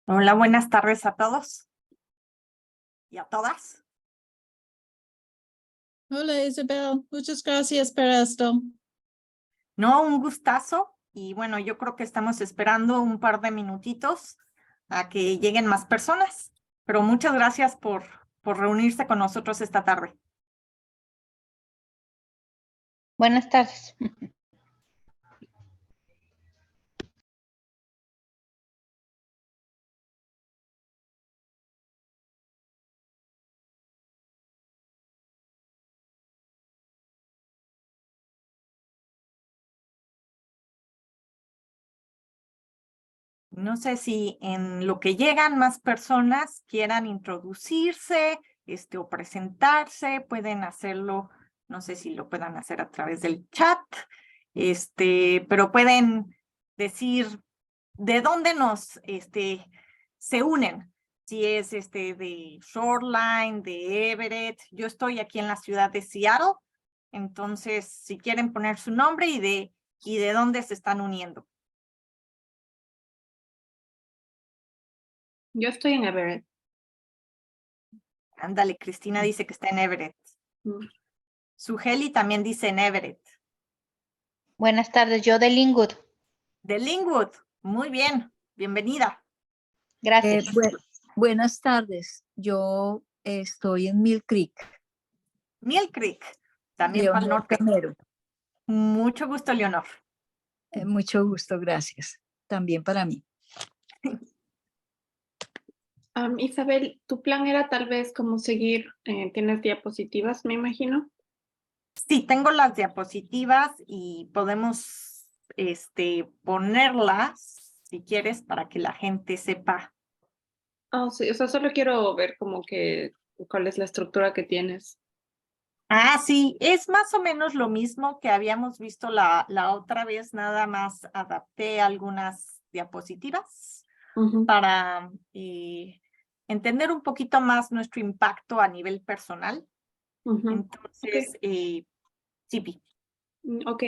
Hola, buenas tardes a todos y a todas. Hola Isabel, muchas gracias por esto. No, un gustazo. Y bueno, yo creo que estamos esperando un par de minutitos a que lleguen más personas. Pero muchas gracias por reunirse con nosotros esta tarde. Buenas tardes. No sé si en lo que llegan más personas quieran introducirse, o presentarse, pueden hacerlo, no sé si lo puedan hacer a través del chat, pero pueden decir de dónde se unen. Si es de Shoreline, de Everett. Yo estoy aquí en la ciudad de Seattle. Entonces, si quieren poner su nombre y de dónde se están uniendo. Yo estoy en Everett. Ándale, Cristina dice que está en Everett. Mm. Sugeli también dice en Everett. Buenas tardes, yo de Linwood. De Linwood. Muy bien. Bienvenida. Gracias. Buenas tardes, yo estoy en Mill Creek. Mill Creek. También para el Leonor norte. Camero. Mucho gusto, Leonor. Mucho gusto, gracias. También para mí. Isabel, tu plan era tal vez como seguir, tienes diapositivas, me imagino. Sí, tengo las diapositivas y podemos ponerlas, si quieres, para que la gente sepa. Oh, sí, o sea, solo quiero ver como que cuál es la estructura que tienes. Ah, sí, es más o menos lo mismo que habíamos visto la otra vez, nada más adapté algunas diapositivas Ujú. para entender un poquito más nuestro impacto a nivel personal. Ujú. Entonces, sí, Ok,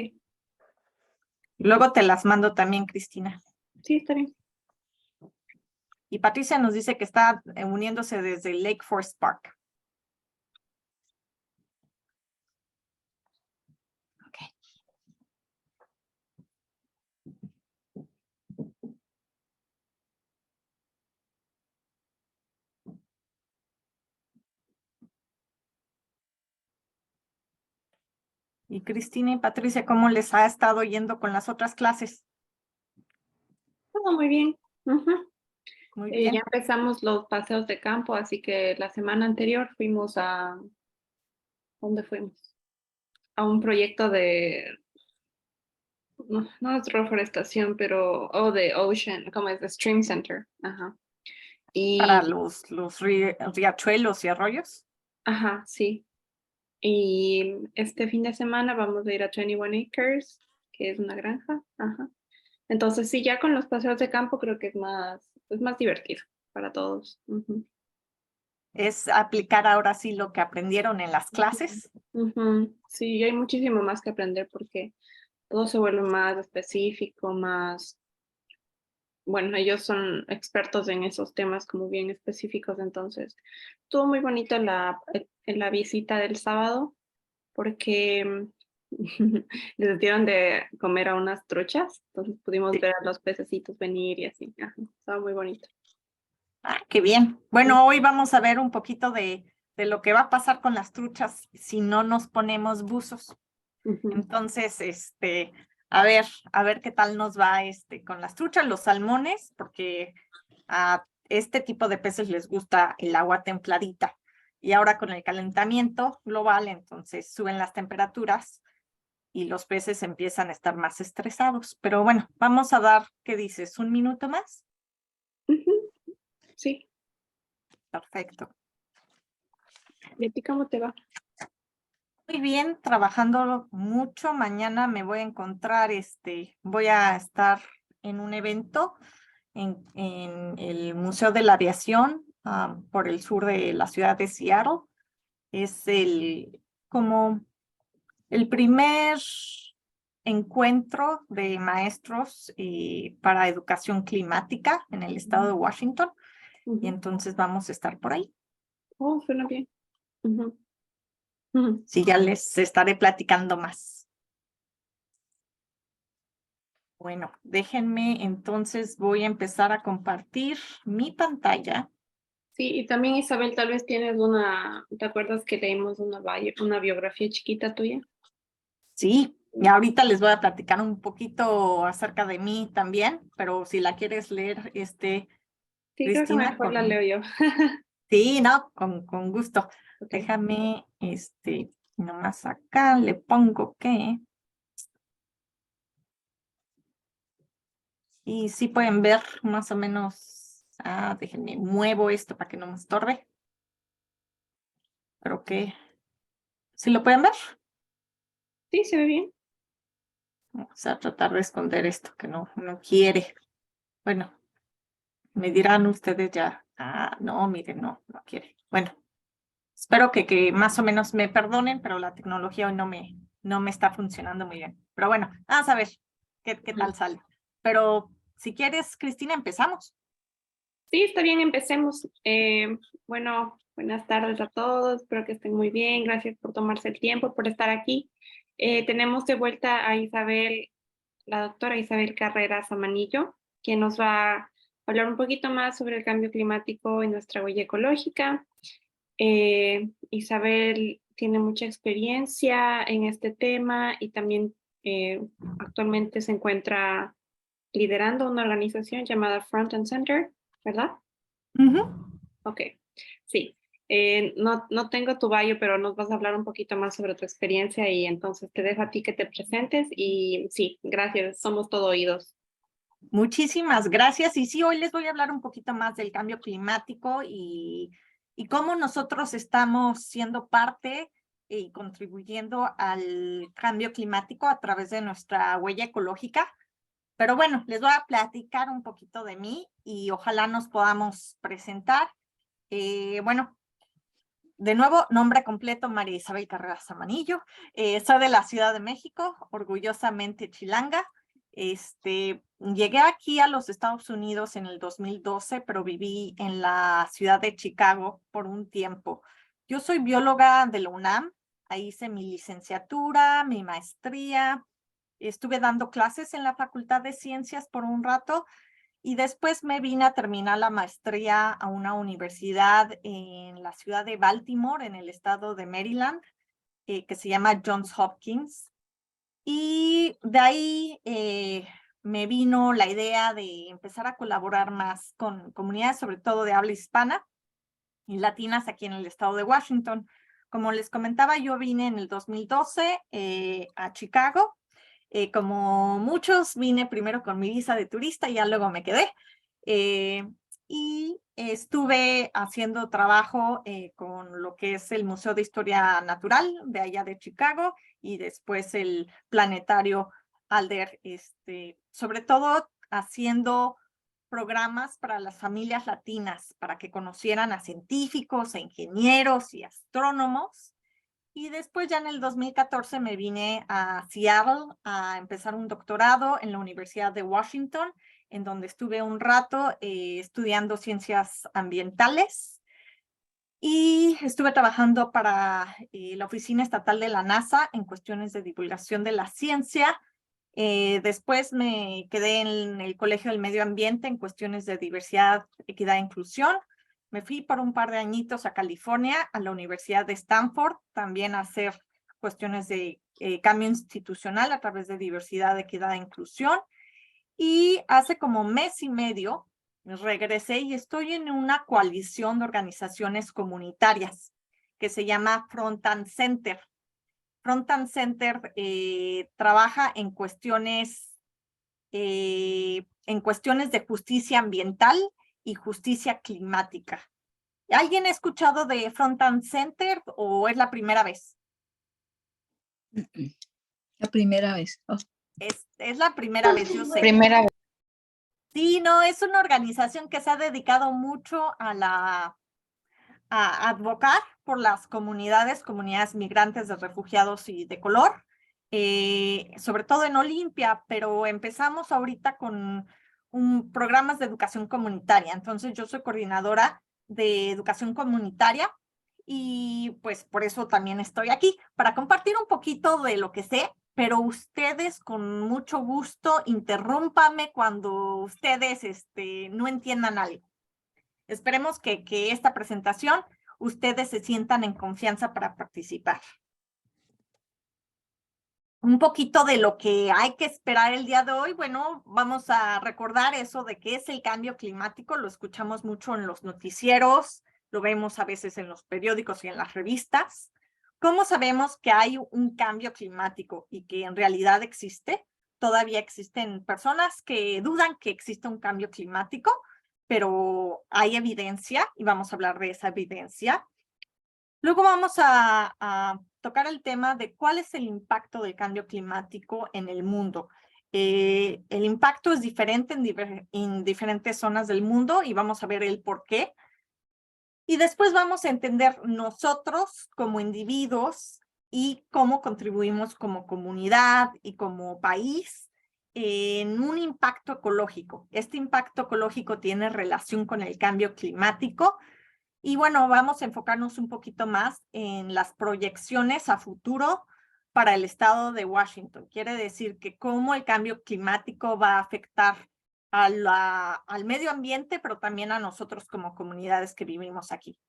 luego te las mando también, Cristina. sí, está bien. Y Patricia nos dice que está uniéndose desde Lake Forest Park. Okay. Y Cristina y Patricia, ¿cómo les ha estado yendo con las otras clases? Todo muy bien. Ujú. Muy Ya bien. empezamos los paseos de campo, así que la semana anterior fuimos ¿dónde fuimos? A un proyecto de, no es reforestación, pero, de Ocean, ¿cómo es? The Stream Center. Ajá. Para Y, los riachuelos y arroyos. ajá, sí. Y este fin de semana vamos a ir a 21 Acres, que es una granja. Ajá. Entonces, sí, ya con los paseos de campo creo que es más divertido para todos. Ujú. Es aplicar ahora sí lo que aprendieron en las clases. Ujú. Sí, hay muchísimo más que aprender porque todo se vuelve más específico, más, bueno, ellos son expertos en esos temas como bien específicos, entonces estuvo muy bonito en la visita del sábado porque les dieron de comer a unas truchas, entonces pudimos Sí. ver a los pececitos venir y así. Ajá, estaba muy bonito. Ah, qué bien. Bueno, hoy vamos a ver un poquito de lo que va a pasar con las truchas si no nos ponemos buzos. Ujú. Entonces, a ver qué tal nos va con las truchas, los salmones, porque a este tipo de peces les gusta el agua templadita. Y ahora con el calentamiento global, entonces suben las temperaturas y los peces empiezan a estar más estresados. Pero bueno, vamos a dar, ¿qué dices? ¿Un minuto más? Ujú. Sí, Perfecto. ¿y a ti cómo te va? Muy bien, trabajando mucho. Mañana me voy a encontrar, voy a estar en un evento en el Museo de la Aviación por el sur de la ciudad de Seattle. Es como el primer encuentro de maestros para educación climática en el estado de Washington. Ujú. Y entonces vamos a estar por ahí. Oh, suena bien. Ujú. Ujú. Sí, ya les estaré platicando más. Bueno, déjenme entonces, voy a empezar a compartir mi pantalla. Sí, y también Isabel, tal vez tienes ¿te acuerdas que leímos una biografía chiquita tuya? Sí, y ahorita les voy a platicar un poquito acerca de mí también, pero si la quieres leer, Sí, creo que Cristina, mejor la leo yo. sí, no, con gusto. Ok. Déjame, nomás acá le pongo que, y sí pueden ver más o menos, déjenme, muevo esto para que no me estorbe. Creo que, ¿sí lo pueden ver? Sí, se ve bien. Vamos a tratar de esconder esto que no quiere. Bueno, me dirán ustedes ya, no, miren, no quiere. Bueno, espero que más o menos me perdonen, pero la tecnología hoy no me está funcionando muy bien. Pero bueno, vamos a ver qué tal sale. Pero si quieres, Cristina, empezamos. Sí, está bien, empecemos. Bueno, buenas tardes a todos, espero que estén muy bien, gracias por tomarse el tiempo, por estar aquí. Tenemos de vuelta a Isabel, la doctora Isabel Carreras Amanillo, quien nos va a hablar un poquito más sobre el cambio climático y nuestra huella ecológica. Isabel tiene mucha experiencia en este tema y también actualmente se encuentra liderando una organización llamada Front and Center, ¿verdad? Ok, sí. No tengo tu bio, pero nos vas a hablar un poquito más sobre tu experiencia y entonces te dejo a ti que te presentes y sí, gracias, somos todo oídos. Muchísimas gracias. Y sí, hoy les voy a hablar un poquito más del cambio climático y cómo nosotros estamos siendo parte y contribuyendo al cambio climático a través de nuestra huella ecológica. Pero bueno, les voy a platicar un poquito de mí y ojalá nos podamos presentar. Bueno, de nuevo, nombre completo, María Isabel Carreras Amanillo. Soy de la Ciudad de México, orgullosamente chilanga. Llegué aquí a los Estados Unidos en el 2012, pero viví en la ciudad de Chicago por un tiempo. Yo soy bióloga de la UNAM, ahí hice mi licenciatura, mi maestría, estuve dando clases en la Facultad de Ciencias por un rato y después me vine a terminar la maestría a una universidad en la ciudad de Baltimore, en el estado de Maryland, que se llama Johns Hopkins. Y de ahí me vino la idea de empezar a colaborar más con comunidades, sobre todo de habla hispana y latinas aquí en el estado de Washington. Como les comentaba, yo vine en el 2012 a Chicago. Como muchos, vine primero con mi visa de turista y ya luego me quedé. Y estuve haciendo trabajo con lo que es el Museo de Historia Natural de allá de Chicago y después el Planetario Alder, sobre todo haciendo programas para las familias latinas, para que conocieran a científicos, a ingenieros y astrónomos. Y después ya en el 2014 me vine a Seattle a empezar un doctorado en la Universidad de Washington, en donde estuve un rato estudiando ciencias ambientales. Y estuve trabajando para la Oficina Estatal de la NASA en cuestiones de divulgación de la ciencia. Después me quedé en el Colegio del Medio Ambiente en cuestiones de diversidad, equidad e inclusión. Me fui por un par de añitos a California, a la Universidad de Stanford, también a hacer cuestiones de cambio institucional a través de diversidad, equidad e inclusión. Y hace como mes y medio regresé y estoy en una coalición de organizaciones comunitarias que se llama Front and Center. Front and Center trabaja en cuestiones de justicia ambiental y justicia climática. ¿Alguien ha escuchado de Front and Center o es la primera vez? La primera vez. Oh, Es la primera vez, yo sé. Primera vez. Sí, no, es una organización que se ha dedicado mucho a advocar por las comunidades migrantes de refugiados y de color. sobre todo en Olimpia, pero empezamos ahorita con programas de educación comunitaria. Entonces yo soy coordinadora de educación comunitaria y pues por eso también estoy aquí, para compartir un poquito de lo que sé, pero ustedes con mucho gusto interrúmpame cuando ustedes no entiendan algo. Esperemos que esta presentación ustedes se sientan en confianza para participar. Un poquito de lo que hay que esperar el día de hoy. Bueno, vamos a recordar eso de qué es el cambio climático. Lo escuchamos mucho en los noticieros, lo vemos a veces en los periódicos y en las revistas. ¿Cómo sabemos que hay un cambio climático y que en realidad existe? Todavía existen personas que dudan que existe un cambio climático, pero hay evidencia y vamos a hablar de esa evidencia. Luego vamos a tocar el tema de cuál es el impacto del cambio climático en el mundo. El impacto es diferente en diferentes zonas del mundo y vamos a ver el por qué. Y después vamos a entender nosotros como individuos y cómo contribuimos como comunidad y como país en un impacto ecológico. Este impacto ecológico tiene relación con el cambio climático. Y bueno, vamos a enfocarnos un poquito más en las proyecciones a futuro para el estado de Washington. Quiere decir que cómo el cambio climático va a afectar al medio ambiente, pero también a nosotros como comunidades que vivimos aquí.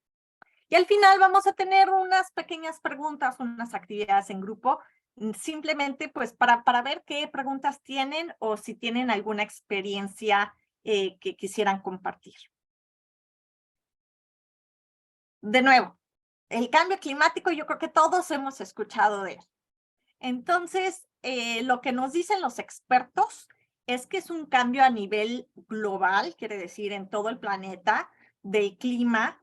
Y al final vamos a tener unas pequeñas preguntas, unas actividades en grupo, simplemente pues para ver qué preguntas tienen o si tienen alguna experiencia que quisieran compartir. De nuevo, el cambio climático, yo creo que todos hemos escuchado de él. Entonces, lo que nos dicen los expertos es que es un cambio a nivel global, quiere decir en todo el planeta, del clima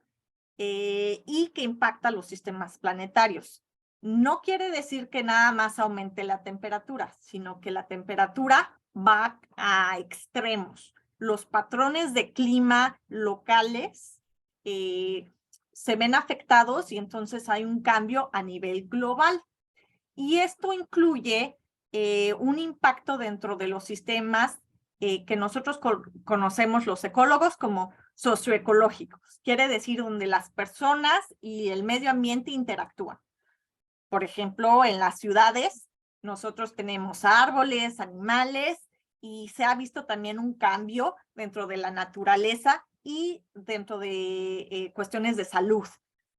y que impacta los sistemas planetarios. No quiere decir que nada más aumente la temperatura, sino que la temperatura va a extremos. Los patrones de clima locales se ven afectados y entonces hay un cambio a nivel global. Y esto incluye un impacto dentro de los sistemas que nosotros conocemos los ecólogos como socioecológicos. Quiere decir donde las personas y el medio ambiente interactúan. Por ejemplo, en las ciudades nosotros tenemos árboles, animales y se ha visto también un cambio dentro de la naturaleza y dentro de cuestiones de salud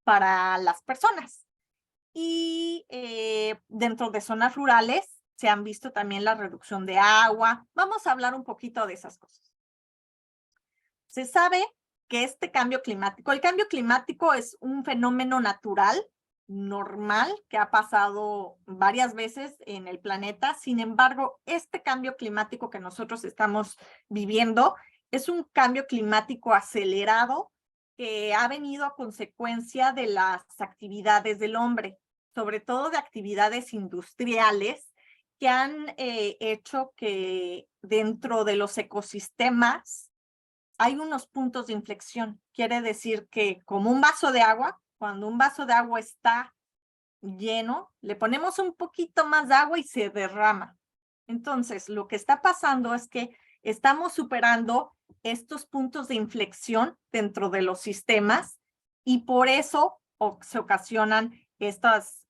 para las personas. Y dentro de zonas rurales se han visto también la reducción de agua. Vamos a hablar un poquito de esas cosas. Se sabe que este cambio climático, el cambio climático es un fenómeno natural, normal, que ha pasado varias veces en el planeta. Sin embargo, este cambio climático que nosotros estamos viviendo es un cambio climático acelerado que ha venido a consecuencia de las actividades del hombre, sobre todo de actividades industriales que han hecho que dentro de los ecosistemas hay unos puntos de inflexión. Quiere decir que como un vaso de agua, cuando un vaso de agua está lleno, le ponemos un poquito más de agua y se derrama. Entonces, lo que está pasando es que estamos superando estos puntos de inflexión dentro de los sistemas y por eso se ocasionan estas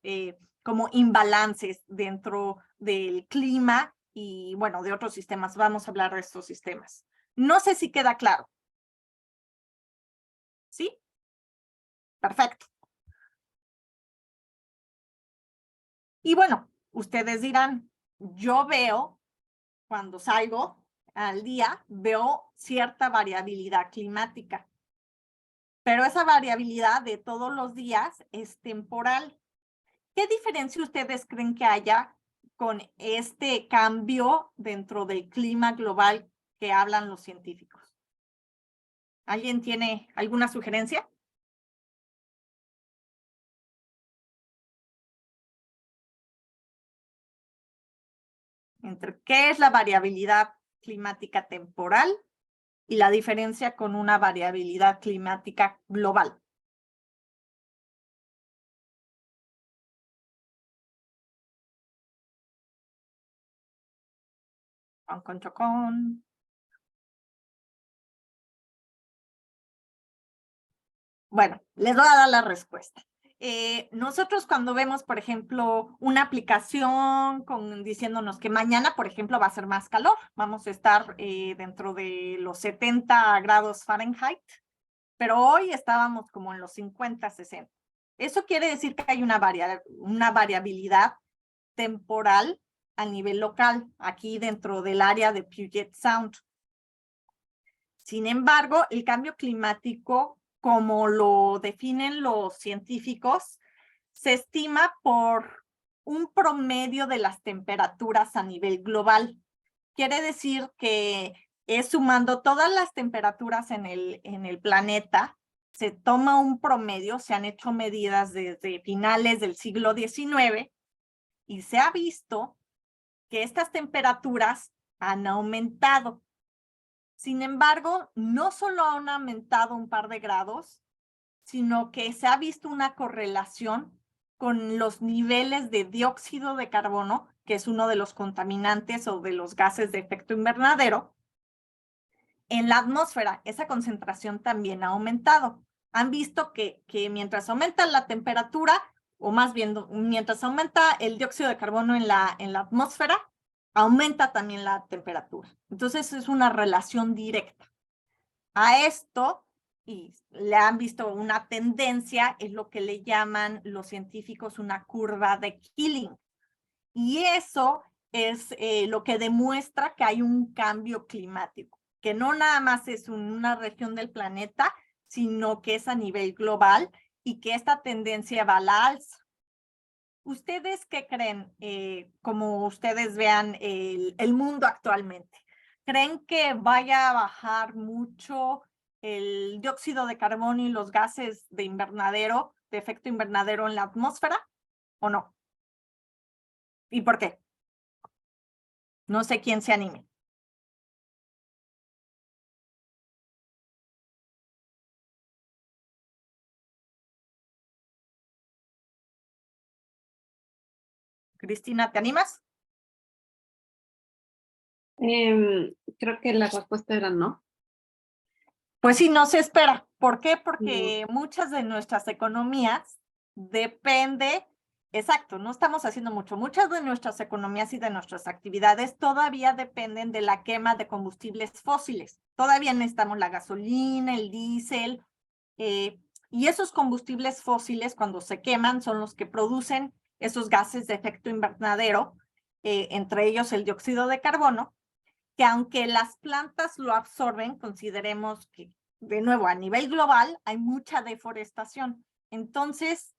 como imbalances dentro del clima y bueno, de otros sistemas. Vamos a hablar de estos sistemas. No sé si queda claro. ¿Sí? Perfecto. Y bueno, ustedes dirán, yo veo, cuando salgo al día, veo cierta variabilidad climática. Pero esa variabilidad de todos los días es temporal. ¿Qué diferencia ustedes creen que haya con este cambio dentro del clima global que hablan los científicos? ¿Alguien tiene alguna sugerencia? Entre qué es la variabilidad climática temporal y la diferencia con una variabilidad climática global. Chocón. Bueno, les voy a dar la respuesta. Nosotros cuando vemos, por ejemplo, una aplicación diciéndonos que mañana, por ejemplo, va a ser más calor, vamos a estar dentro de los 70 grados Fahrenheit, pero hoy estábamos como en los 50, 60. Eso quiere decir que hay una variabilidad temporal a nivel local, aquí dentro del área de Puget Sound. Sin embargo, el cambio climático, como lo definen los científicos, se estima por un promedio de las temperaturas a nivel global. Quiere decir que es sumando todas las temperaturas en el planeta, se toma un promedio, se han hecho medidas desde finales del siglo XIX y se ha visto que estas temperaturas han aumentado. Sin embargo, no solo han aumentado un par de grados, sino que se ha visto una correlación con los niveles de dióxido de carbono, que es uno de los contaminantes o de los gases de efecto invernadero, en la atmósfera. Esa concentración también ha aumentado. Han visto que mientras aumenta la temperatura, o más bien, mientras aumenta el dióxido de carbono en la atmósfera, aumenta también la temperatura. Entonces es una relación directa. A esto, y le han visto una tendencia, es lo que le llaman los científicos una curva de Killing. Y eso es lo que demuestra que hay un cambio climático, que no nada más es una región del planeta, sino que es a nivel global y que esta tendencia va a la alza. ¿Ustedes qué creen, como ustedes vean el mundo actualmente? ¿Creen que vaya a bajar mucho el dióxido de carbono y los gases de invernadero, de efecto invernadero en la atmósfera o no? ¿Y por qué? No sé quién se anime. Cristina, ¿te animas? Creo que la respuesta era no. Pues sí, no se espera. ¿Por qué? Porque muchas de nuestras economías exacto, no estamos haciendo mucho. Muchas de nuestras economías y de nuestras actividades todavía dependen de la quema de combustibles fósiles. Todavía necesitamos la gasolina, el diésel, y esos combustibles fósiles cuando se queman son los que producen esos gases de efecto invernadero, entre ellos el dióxido de carbono, que aunque las plantas lo absorben, consideremos que, de nuevo, a nivel global hay mucha deforestación. Entonces,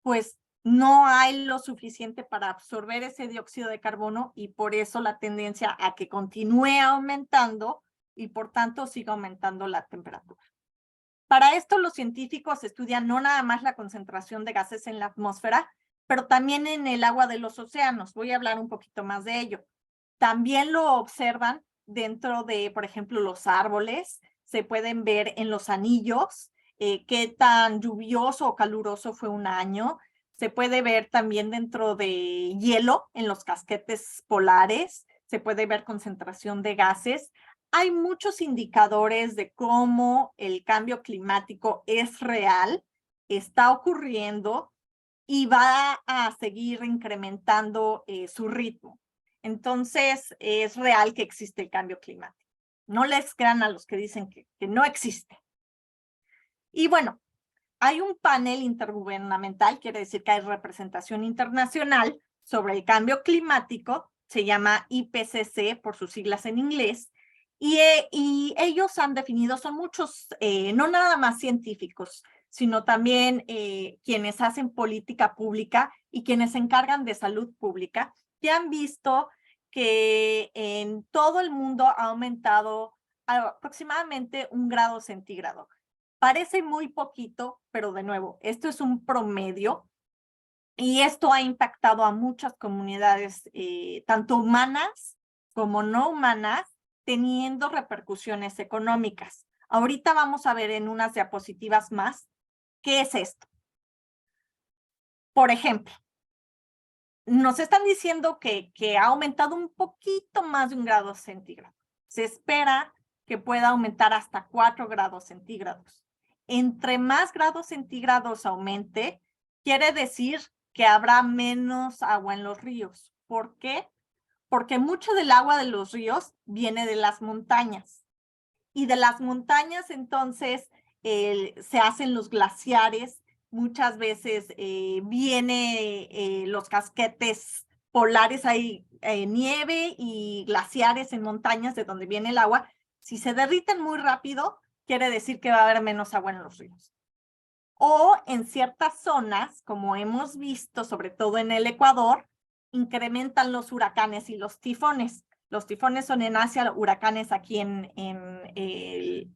pues no hay lo suficiente para absorber ese dióxido de carbono y por eso la tendencia a que continúe aumentando y por tanto siga aumentando la temperatura. Para esto los científicos estudian no nada más la concentración de gases en la atmósfera, pero también en el agua de los océanos. Voy a hablar un poquito más de ello. También lo observan dentro de, por ejemplo, los árboles. Se pueden ver en los anillos qué tan lluvioso o caluroso fue un año. Se puede ver también dentro de hielo en los casquetes polares. Se puede ver concentración de gases. Hay muchos indicadores de cómo el cambio climático es real, está ocurriendo y va a seguir incrementando su ritmo. Entonces, es real que existe el cambio climático. No les crean a los que dicen que no existe. Y bueno, hay un panel intergubernamental, quiere decir que hay representación internacional sobre el cambio climático, se llama IPCC por sus siglas en inglés, y ellos han definido, son muchos, no nada más científicos, sino también quienes hacen política pública y quienes se encargan de salud pública, que han visto que en todo el mundo ha aumentado aproximadamente 1 grado centígrado. Parece muy poquito, pero de nuevo, esto es un promedio y esto ha impactado a muchas comunidades, tanto humanas como no humanas, teniendo repercusiones económicas. Ahorita vamos a ver en unas diapositivas más qué es esto. Por ejemplo, nos están diciendo que ha aumentado un poquito más de 1 grado centígrado. Se espera que pueda aumentar hasta 4 grados centígrados. Entre más grados centígrados aumente, quiere decir que habrá menos agua en los ríos. ¿Por qué? Porque mucho del agua de los ríos viene de las montañas. Y de las montañas, entonces, se hacen los glaciares. Muchas veces vienen los casquetes polares, hay nieve y glaciares en montañas de donde viene el agua. Si se derriten muy rápido, quiere decir que va a haber menos agua en los ríos. O en ciertas zonas, como hemos visto, sobre todo en el Ecuador, incrementan los huracanes y los tifones. Los tifones son en Asia, huracanes aquí en el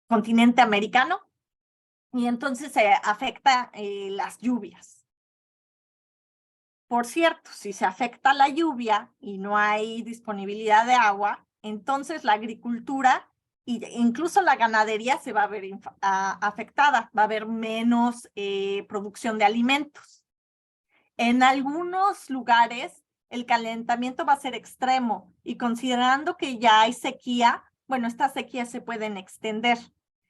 continente americano. Y entonces se afecta las lluvias. Por cierto, si se afecta la lluvia y no hay disponibilidad de agua, entonces la agricultura e incluso la ganadería se va a ver afectada, va a haber menos producción de alimentos. En algunos lugares el calentamiento va a ser extremo y considerando que ya hay sequía, bueno, estas sequías se pueden extender.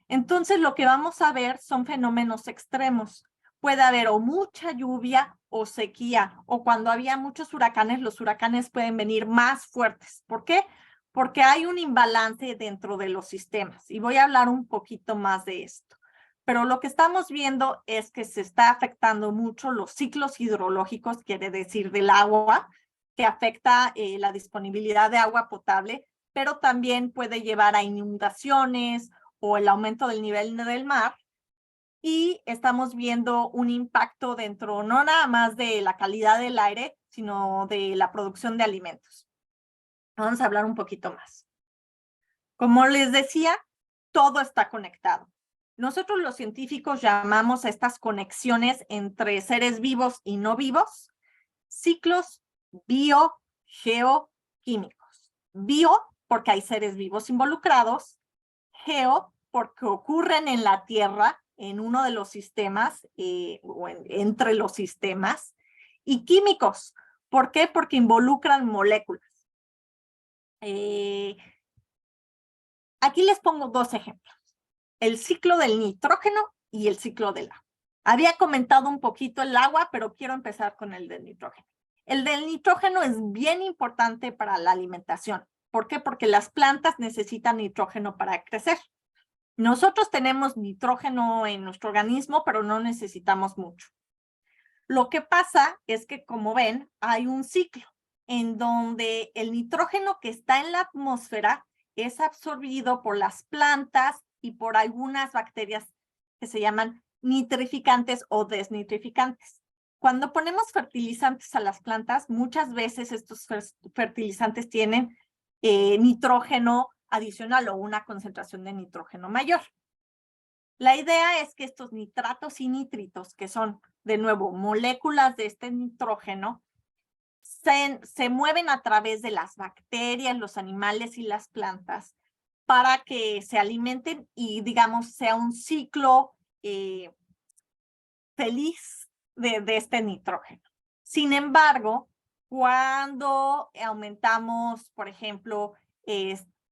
Entonces lo que vamos a ver son fenómenos extremos. Puede haber o mucha lluvia o sequía, o cuando había muchos huracanes, los huracanes pueden venir más fuertes. ¿Por qué? Porque hay un imbalance dentro de los sistemas y voy a hablar un poquito más de esto. Pero lo que estamos viendo es que se está afectando mucho los ciclos hidrológicos, quiere decir del agua, que afecta la disponibilidad de agua potable, pero también puede llevar a inundaciones o el aumento del nivel del mar. Y estamos viendo un impacto dentro, no nada más de la calidad del aire, sino de la producción de alimentos. Vamos a hablar un poquito más. Como les decía, todo está conectado. Nosotros los científicos llamamos a estas conexiones entre seres vivos y no vivos ciclos biogeoquímicos. Bio, porque hay seres vivos involucrados. Geo, porque ocurren en la Tierra, en uno de los sistemas, o entre los sistemas. Y químicos, ¿por qué? Porque involucran moléculas. Aquí les pongo 2 ejemplos. El ciclo del nitrógeno y el ciclo del agua. Había comentado un poquito el agua, pero quiero empezar con el del nitrógeno. El del nitrógeno es bien importante para la alimentación. ¿Por qué? Porque las plantas necesitan nitrógeno para crecer. Nosotros tenemos nitrógeno en nuestro organismo, pero no necesitamos mucho. Lo que pasa es que, como ven, hay un ciclo en donde el nitrógeno que está en la atmósfera es absorbido por las plantas y por algunas bacterias que se llaman nitrificantes o desnitrificantes. Cuando ponemos fertilizantes a las plantas, muchas veces estos fertilizantes tienen nitrógeno adicional o una concentración de nitrógeno mayor. La idea es que estos nitratos y nitritos, que son, de nuevo, moléculas de este nitrógeno, se mueven a través de las bacterias, los animales y las plantas para que se alimenten y, digamos, sea un ciclo feliz de este nitrógeno. Sin embargo, cuando aumentamos, por ejemplo,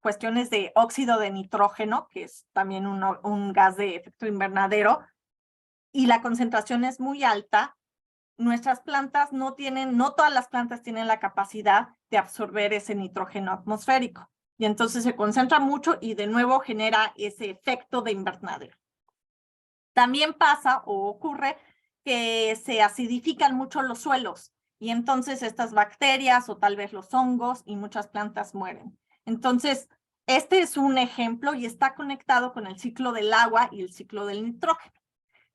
cuestiones de óxido de nitrógeno, que es también un gas de efecto invernadero, y la concentración es muy alta, nuestras plantas no todas las plantas tienen la capacidad de absorber ese nitrógeno atmosférico. Y entonces se concentra mucho y de nuevo genera ese efecto de invernadero. También pasa o ocurre que se acidifican mucho los suelos y entonces estas bacterias o tal vez los hongos y muchas plantas mueren. Entonces, este es un ejemplo y está conectado con el ciclo del agua y el ciclo del nitrógeno.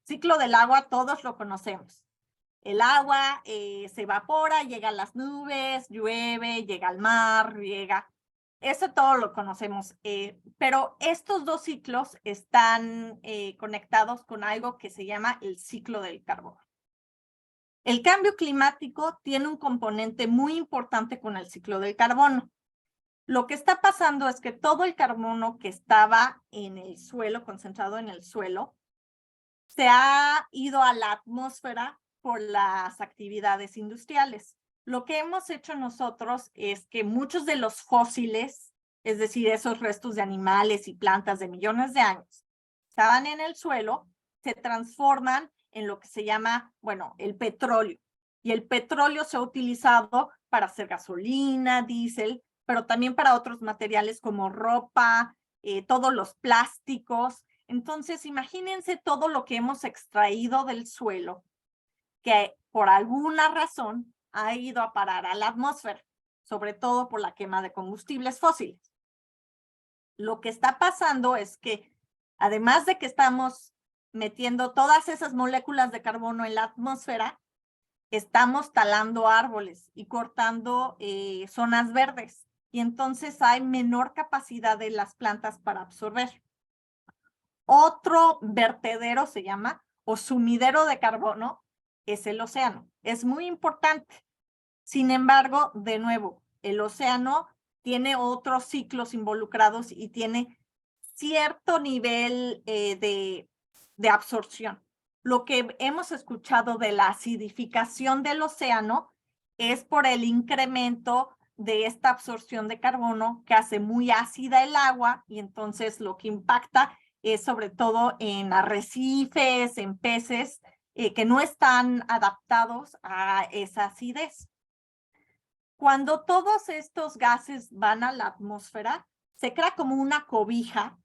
Ciclo del agua todos lo conocemos. El agua se evapora, llega a las nubes, llueve, llega al mar, riega. Eso todo lo conocemos, pero estos 2 ciclos están conectados con algo que se llama el ciclo del carbono. El cambio climático tiene un componente muy importante con el ciclo del carbono. Lo que está pasando es que todo el carbono que estaba en el suelo, concentrado en el suelo, se ha ido a la atmósfera por las actividades industriales. Lo que hemos hecho nosotros es que muchos de los fósiles, es decir, esos restos de animales y plantas de millones de años, estaban en el suelo, se transforman en lo que se llama, bueno, el petróleo. Y el petróleo se ha utilizado para hacer gasolina, diésel, pero también para otros materiales como ropa, todos los plásticos. Entonces, imagínense todo lo que hemos extraído del suelo, que por alguna razón ha ido a parar a la atmósfera, sobre todo por la quema de combustibles fósiles. Lo que está pasando es que, además de que estamos metiendo todas esas moléculas de carbono en la atmósfera, estamos talando árboles y cortando zonas verdes. Y entonces hay menor capacidad de las plantas para absorber. Otro vertedero se llama, o sumidero de carbono, es el océano. Es muy importante. Sin embargo, de nuevo, el océano tiene otros ciclos involucrados y tiene cierto nivel de absorción. Lo que hemos escuchado de la acidificación del océano es por el incremento de esta absorción de carbono que hace muy ácida el agua y entonces lo que impacta es sobre todo en arrecifes, en peces que no están adaptados a esa acidez. Cuando todos estos gases van a la atmósfera, se crea como una cobija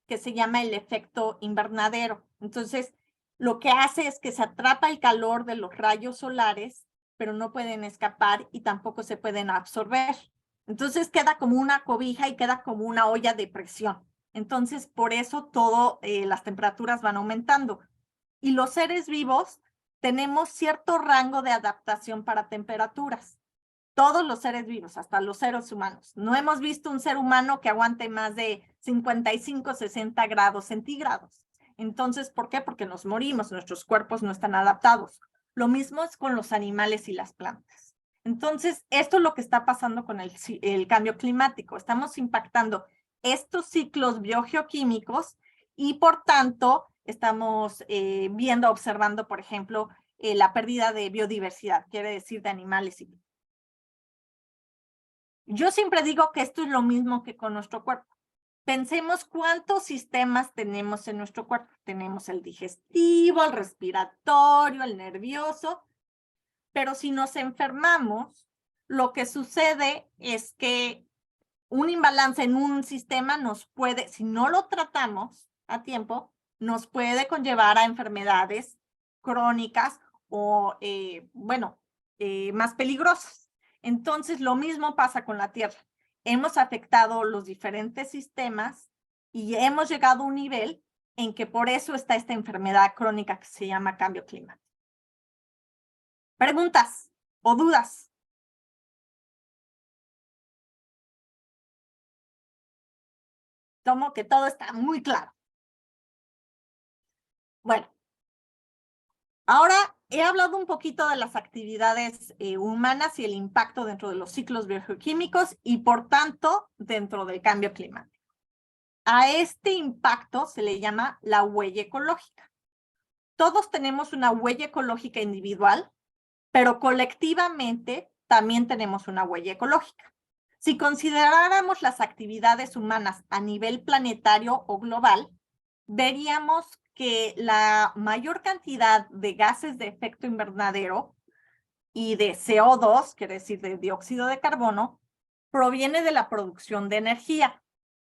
que se llama el efecto invernadero. Entonces, lo que hace es que se atrapa el calor de los rayos solares, pero no pueden escapar y tampoco se pueden absorber. Entonces, queda como una cobija y queda como una olla de presión. Entonces, por eso las temperaturas van aumentando. Y los seres vivos tenemos cierto rango de adaptación para temperaturas. Todos los seres vivos, hasta los seres humanos. No hemos visto un ser humano que aguante más de 55, 60 grados centígrados. Entonces, ¿por qué? Porque nos morimos, nuestros cuerpos no están adaptados. Lo mismo es con los animales y las plantas. Entonces, esto es lo que está pasando con el cambio climático. Estamos impactando estos ciclos biogeoquímicos y, por tanto, estamos observando, por ejemplo, la pérdida de biodiversidad, quiere decir de animales y plantas. Yo siempre digo que esto es lo mismo que con nuestro cuerpo. Pensemos cuántos sistemas tenemos en nuestro cuerpo. Tenemos el digestivo, el respiratorio, el nervioso, pero si nos enfermamos, lo que sucede es que un imbalance en un sistema nos puede, si no lo tratamos a tiempo, nos puede conllevar a enfermedades crónicas o, más peligrosas. Entonces, lo mismo pasa con la Tierra. Hemos afectado los diferentes sistemas y hemos llegado a un nivel en que por eso está esta enfermedad crónica que se llama cambio climático. ¿Preguntas o dudas? Tomo que todo está muy claro. Bueno, ahora he hablado un poquito de las actividades humanas y el impacto dentro de los ciclos biogeoquímicos y, por tanto, dentro del cambio climático. A este impacto se le llama la huella ecológica. Todos tenemos una huella ecológica individual, pero colectivamente también tenemos una huella ecológica. Si consideráramos las actividades humanas a nivel planetario o global, veríamos que la mayor cantidad de gases de efecto invernadero y de CO2, quiere decir de dióxido de carbono, proviene de la producción de energía.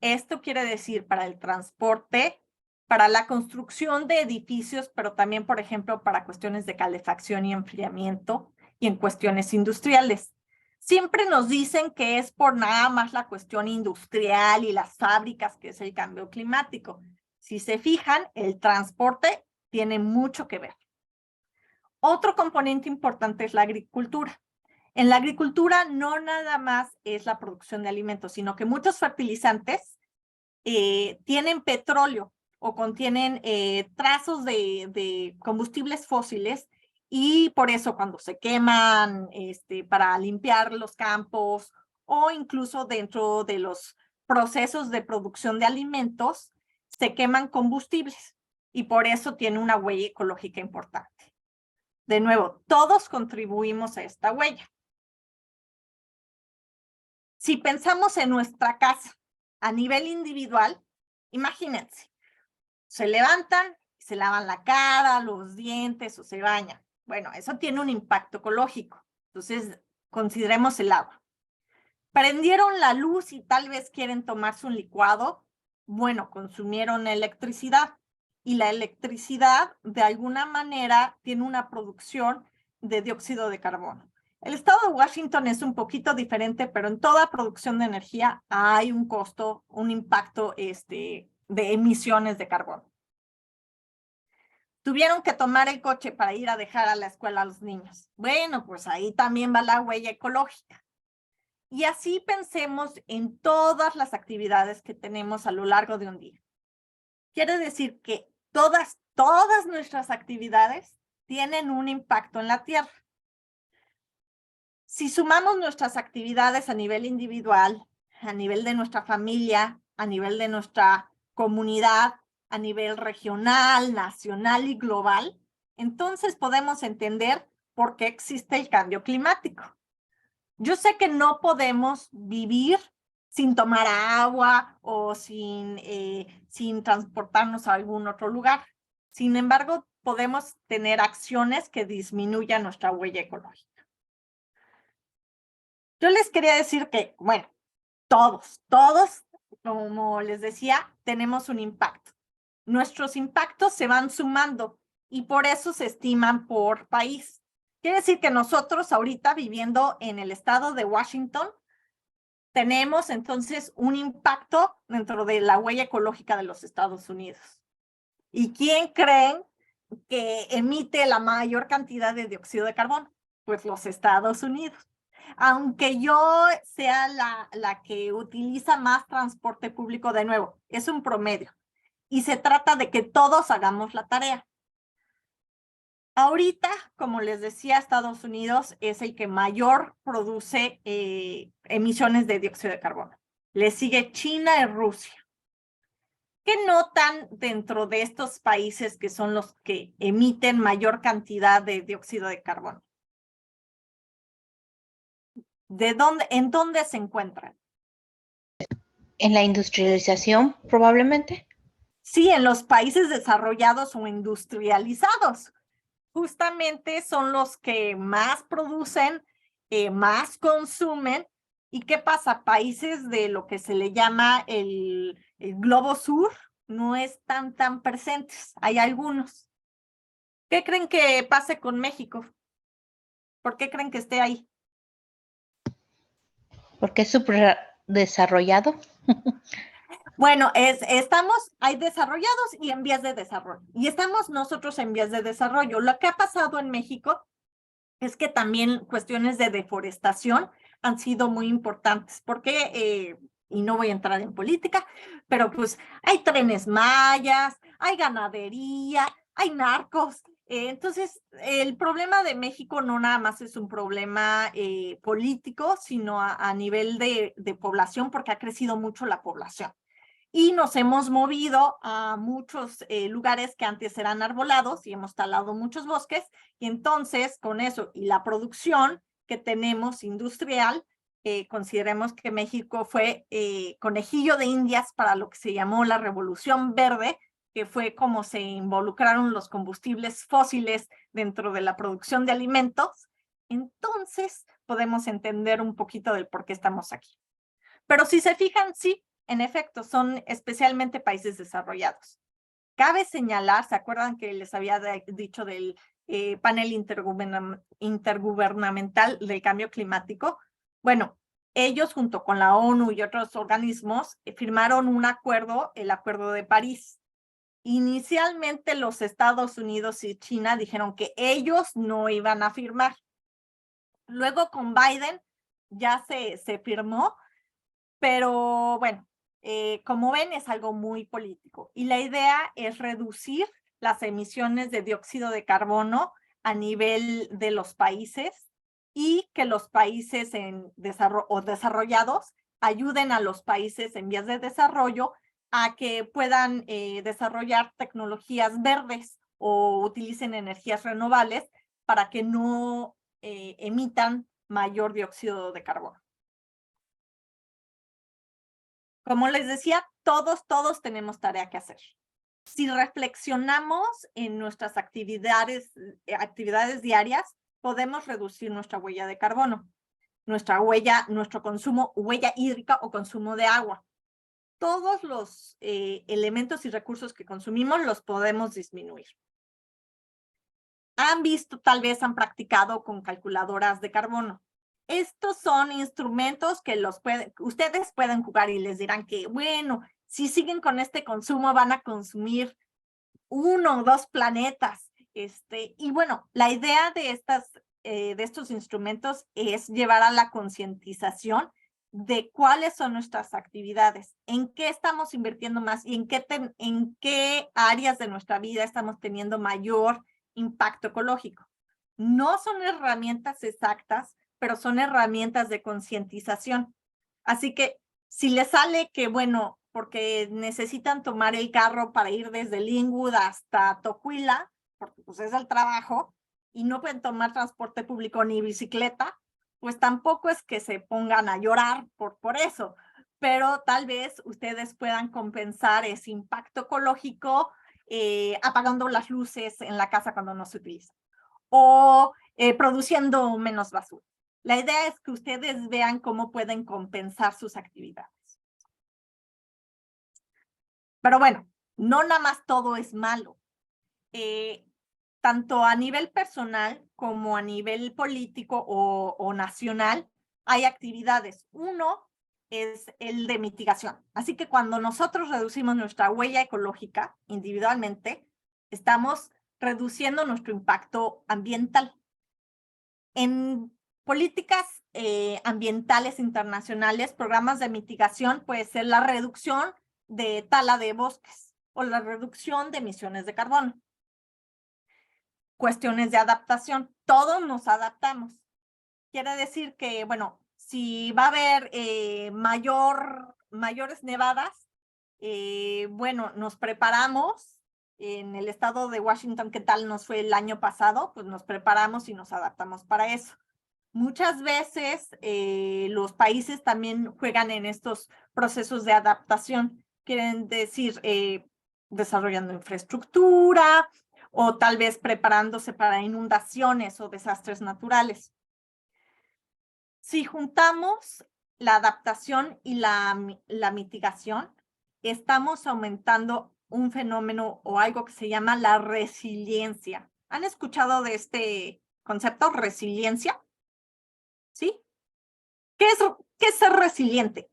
Esto quiere decir para el transporte, para la construcción de edificios, pero también, por ejemplo, para cuestiones de calefacción y enfriamiento y en cuestiones industriales. Siempre nos dicen que es por nada más la cuestión industrial y las fábricas que es el cambio climático. Si se fijan, el transporte tiene mucho que ver. Otro componente importante es la agricultura. En la agricultura no nada más es la producción de alimentos, sino que muchos fertilizantes tienen petróleo o contienen trazos de combustibles fósiles y por eso cuando se queman para limpiar los campos o incluso dentro de los procesos de producción de alimentos, se queman combustibles y por eso tiene una huella ecológica importante. De nuevo, todos contribuimos a esta huella. Si pensamos en nuestra casa a nivel individual, imagínense, se levantan, se lavan la cara, los dientes o se bañan. Bueno, eso tiene un impacto ecológico. Entonces, consideremos el agua. Prendieron la luz y tal vez quieren tomarse un licuado. Bueno, consumieron electricidad y la electricidad de alguna manera tiene una producción de dióxido de carbono. El estado de Washington es un poquito diferente, pero en toda producción de energía hay un costo, un impacto de emisiones de carbono. Tuvieron que tomar el coche para ir a dejar a la escuela a los niños. Bueno, pues ahí también va la huella ecológica. Y así pensemos en todas las actividades que tenemos a lo largo de un día. Quiere decir que todas nuestras actividades tienen un impacto en la Tierra. Si sumamos nuestras actividades a nivel individual, a nivel de nuestra familia, a nivel de nuestra comunidad, a nivel regional, nacional y global, entonces podemos entender por qué existe el cambio climático. Yo sé que no podemos vivir sin tomar agua o sin transportarnos a algún otro lugar. Sin embargo, podemos tener acciones que disminuyan nuestra huella ecológica. Yo les quería decir que, bueno, todos, como les decía, tenemos un impacto. Nuestros impactos se van sumando y por eso se estiman por país. Quiere decir que nosotros ahorita viviendo en el estado de Washington, tenemos entonces un impacto dentro de la huella ecológica de los Estados Unidos. ¿Y quién creen que emite la mayor cantidad de dióxido de carbono? Pues los Estados Unidos. Aunque yo sea la que utiliza más transporte público, de nuevo, es un promedio. Y se trata de que todos hagamos la tarea. Ahorita, como les decía, Estados Unidos es el que mayor produce emisiones de dióxido de carbono. Le sigue China y Rusia. ¿Qué notan dentro de estos países que son los que emiten mayor cantidad de dióxido de carbono? ¿En dónde se encuentran? En la industrialización, probablemente. Sí, en los países desarrollados o industrializados. Justamente son los que más producen, más consumen. ¿Y qué pasa? Países de lo que se le llama el globo sur no están tan presentes. Hay algunos. ¿Qué creen que pase con México? ¿Por qué creen que esté ahí? Porque es súper desarrollado. Bueno, hay desarrollados y en vías de desarrollo. Y estamos nosotros en vías de desarrollo. Lo que ha pasado en México es que también cuestiones de deforestación han sido muy importantes, porque, y no voy a entrar en política, pero pues hay trenes mayas, hay ganadería, hay narcos. Entonces, el problema de México no nada más es un problema político, sino a nivel de población, porque ha crecido mucho la población. Y nos hemos movido a muchos lugares que antes eran arbolados y hemos talado muchos bosques. Y entonces, con eso y la producción que tenemos industrial, consideremos que México fue conejillo de Indias para lo que se llamó la Revolución Verde, que fue como se involucraron los combustibles fósiles dentro de la producción de alimentos. Entonces, podemos entender un poquito del por qué estamos aquí. Pero si se fijan, sí, en efecto, son especialmente países desarrollados. Cabe señalar, ¿se acuerdan que les había dicho del panel intergubernamental del cambio climático? Bueno, ellos junto con la ONU y otros organismos firmaron un acuerdo, el Acuerdo de París. Inicialmente los Estados Unidos y China dijeron que ellos no iban a firmar. Luego con Biden ya se firmó, pero bueno, como ven, es algo muy político. Y la idea es reducir las emisiones de dióxido de carbono a nivel de los países y que los países desarrollados ayuden a los países en vías de desarrollo a que puedan desarrollar tecnologías verdes o utilicen energías renovables para que no emitan mayor dióxido de carbono. Como les decía, todos tenemos tarea que hacer. Si reflexionamos en nuestras actividades diarias, podemos reducir nuestra huella de carbono, nuestro consumo, huella hídrica o consumo de agua. Todos los elementos y recursos que consumimos los podemos disminuir. Han visto, tal vez han practicado con calculadoras de carbono. Estos son instrumentos que ustedes pueden jugar y les dirán que, bueno, si siguen con este consumo van a consumir 1 o 2 planetas. Y bueno, la idea de estos instrumentos es llevar a la concientización de cuáles son nuestras actividades, en qué estamos invirtiendo más y en qué áreas de nuestra vida estamos teniendo mayor impacto ecológico. No son herramientas exactas, pero son herramientas de concientización. Así que si les sale que, bueno, porque necesitan tomar el carro para ir desde Linwood hasta Tocuila, porque pues es el trabajo, y no pueden tomar transporte público ni bicicleta, pues tampoco es que se pongan a llorar por eso, pero tal vez ustedes puedan compensar ese impacto ecológico apagando las luces en la casa cuando no se utiliza, o produciendo menos basura. La idea es que ustedes vean cómo pueden compensar sus actividades. Pero bueno, no nada más todo es malo. Tanto a nivel personal como a nivel político o nacional, hay actividades. Uno es el de mitigación. Así que cuando nosotros reducimos nuestra huella ecológica individualmente, estamos reduciendo nuestro impacto ambiental. En políticas ambientales internacionales, programas de mitigación puede ser la reducción de tala de bosques o la reducción de emisiones de carbono. Cuestiones de adaptación, todos nos adaptamos. Quiere decir que, bueno, si va a haber mayores nevadas, bueno, nos preparamos. En el estado de Washington, ¿qué tal nos fue el año pasado? Pues nos preparamos y nos adaptamos para eso. Muchas veces los países también juegan en estos procesos de adaptación. Quieren decir, desarrollando infraestructura o tal vez preparándose para inundaciones o desastres naturales. Si juntamos la adaptación y la mitigación, estamos aumentando un fenómeno o algo que se llama la resiliencia. ¿Han escuchado de este concepto, resiliencia? ¿Sí? ¿Qué es ser resiliente?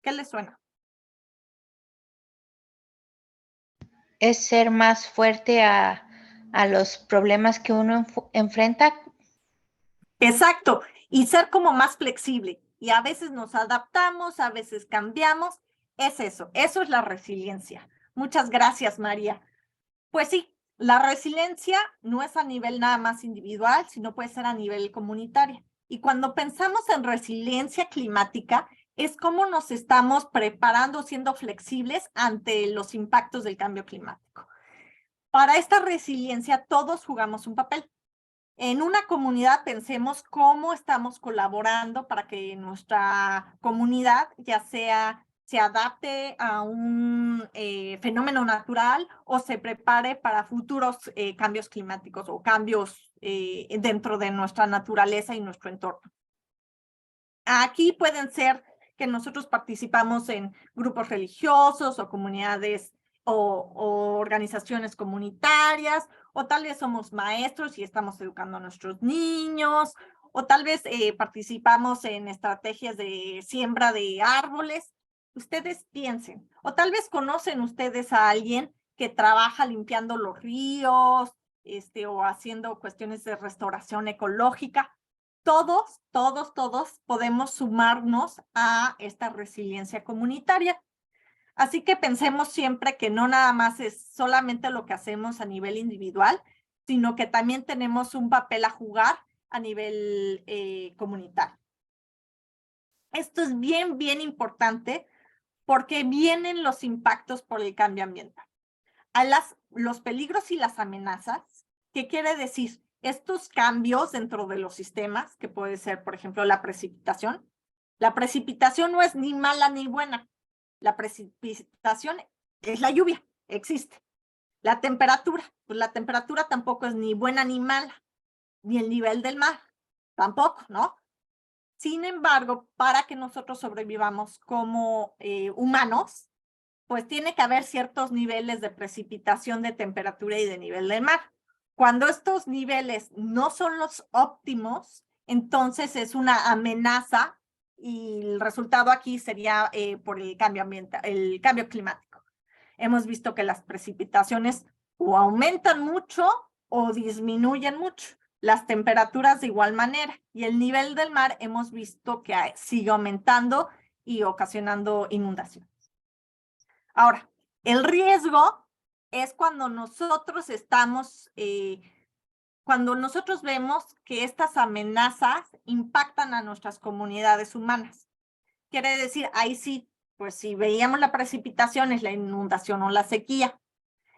¿Qué les suena? Es ser más fuerte a los problemas que uno enfrenta. Exacto, y ser como más flexible. Y a veces nos adaptamos, a veces cambiamos. Es eso es la resiliencia. Muchas gracias, María. Pues sí, la resiliencia no es a nivel nada más individual, sino puede ser a nivel comunitario. Y cuando pensamos en resiliencia climática, es cómo nos estamos preparando, siendo flexibles ante los impactos del cambio climático. Para esta resiliencia, todos jugamos un papel. En una comunidad pensemos cómo estamos colaborando para que nuestra comunidad ya sea se adapte a un fenómeno natural o se prepare para futuros cambios climáticos o cambios dentro de nuestra naturaleza y nuestro entorno. Aquí pueden ser que nosotros participamos en grupos religiosos o comunidades o organizaciones comunitarias, o tal vez somos maestros y estamos educando a nuestros niños, o tal vez participamos en estrategias de siembra de árboles. Ustedes piensen, o tal vez conocen ustedes a alguien que trabaja limpiando los ríos, o haciendo cuestiones de restauración ecológica. Todos podemos sumarnos a esta resiliencia comunitaria. Así que pensemos siempre que no nada más es solamente lo que hacemos a nivel individual, sino que también tenemos un papel a jugar a nivel comunitario. Esto es bien importante porque vienen los impactos por el cambio ambiental. Los peligros y las amenazas, ¿qué quiere decir? estos cambios dentro de los sistemas, que puede ser, por ejemplo, la precipitación. La precipitación no es ni mala ni buena. La precipitación es la lluvia, existe. La temperatura, pues la temperatura tampoco es ni buena ni mala, ni el nivel del mar, tampoco, ¿no? Sin embargo, para que nosotros sobrevivamos como humanos, pues tiene que haber ciertos niveles de precipitación, de temperatura y de nivel del mar. Cuando estos niveles no son los óptimos, entonces es una amenaza y el resultado aquí sería por el cambio ambiental, el cambio climático. Hemos visto que las precipitaciones o aumentan mucho o disminuyen mucho. Las temperaturas de igual manera y el nivel del mar hemos visto que sigue aumentando y ocasionando inundaciones. Ahora, el riesgo es cuando nosotros cuando nosotros vemos que estas amenazas impactan a nuestras comunidades humanas. Quiere decir, ahí sí, pues si veíamos la precipitación es la inundación o la sequía.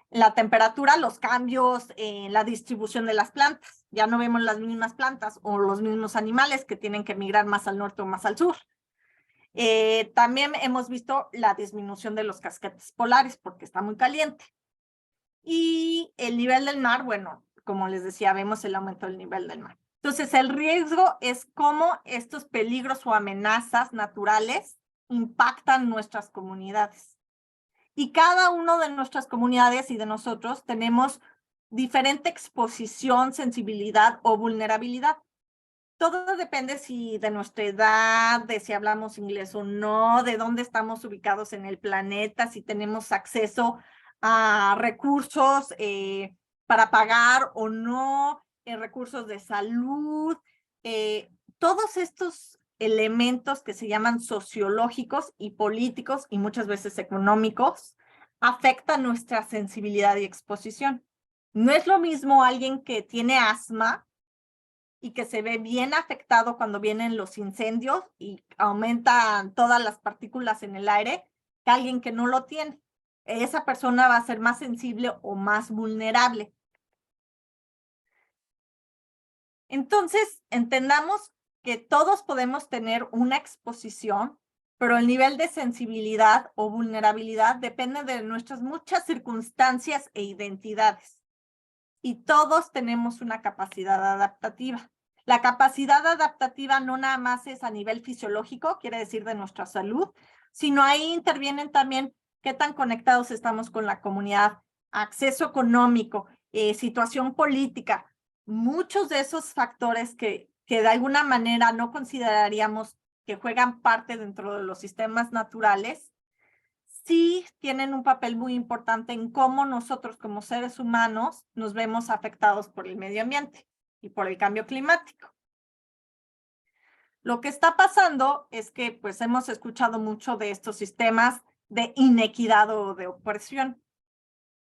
La temperatura, los cambios en la distribución de las plantas. Ya no vemos las mismas plantas o los mismos animales que tienen que migrar más al norte o más al sur. También hemos visto la disminución de los casquetes polares porque está muy caliente. Y el nivel del mar, bueno, como les decía, vemos el aumento del nivel del mar. Entonces, el riesgo es cómo estos peligros o amenazas naturales impactan nuestras comunidades. Y cada uno de nuestras comunidades y de nosotros tenemos diferente exposición, sensibilidad o vulnerabilidad. Todo depende si de nuestra edad, de si hablamos inglés o no, de dónde estamos ubicados en el planeta, si tenemos acceso a recursos para pagar o no, recursos de salud, todos estos elementos que se llaman sociológicos y políticos y muchas veces económicos afectan nuestra sensibilidad y exposición. No es lo mismo alguien que tiene asma y que se ve bien afectado cuando vienen los incendios y aumentan todas las partículas en el aire, que alguien que no lo tiene. Esa persona va a ser más sensible o más vulnerable. Entonces, entendamos que todos podemos tener una exposición, pero el nivel de sensibilidad o vulnerabilidad depende de nuestras muchas circunstancias e identidades. Y todos tenemos una capacidad adaptativa. La capacidad adaptativa no nada más es a nivel fisiológico, quiere decir de nuestra salud, sino ahí intervienen también qué tan conectados estamos con la comunidad, acceso económico, situación política, muchos de esos factores que de alguna manera no consideraríamos que juegan parte dentro de los sistemas naturales, sí tienen un papel muy importante en cómo nosotros como seres humanos nos vemos afectados por el medio ambiente y por el cambio climático. Lo que está pasando es que pues hemos escuchado mucho de estos sistemas de inequidad o de opresión.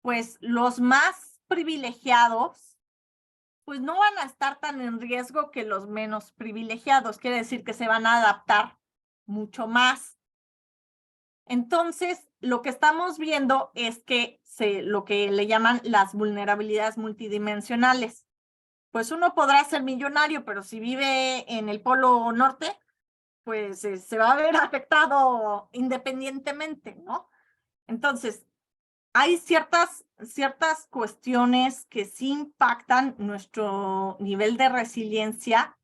Pues los más privilegiados pues no van a estar tan en riesgo que los menos privilegiados. Quiere decir que se van a adaptar mucho más. Entonces, lo que estamos viendo es que lo que le llaman las vulnerabilidades multidimensionales. Pues uno podrá ser millonario, pero si vive en el Polo Norte, pues se va a ver afectado independientemente, ¿no? Entonces, hay ciertas cuestiones que sí impactan nuestro nivel de resiliencia.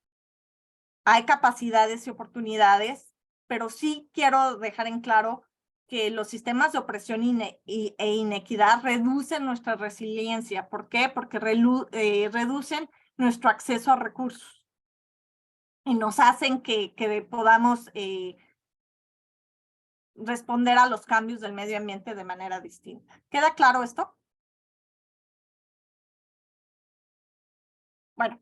Hay capacidades y oportunidades, pero sí quiero dejar en claro que los sistemas de opresión e inequidad reducen nuestra resiliencia. ¿Por qué? Porque reducen nuestro acceso a recursos y nos hacen que podamos responder a los cambios del medio ambiente de manera distinta. ¿Queda claro esto? Bueno,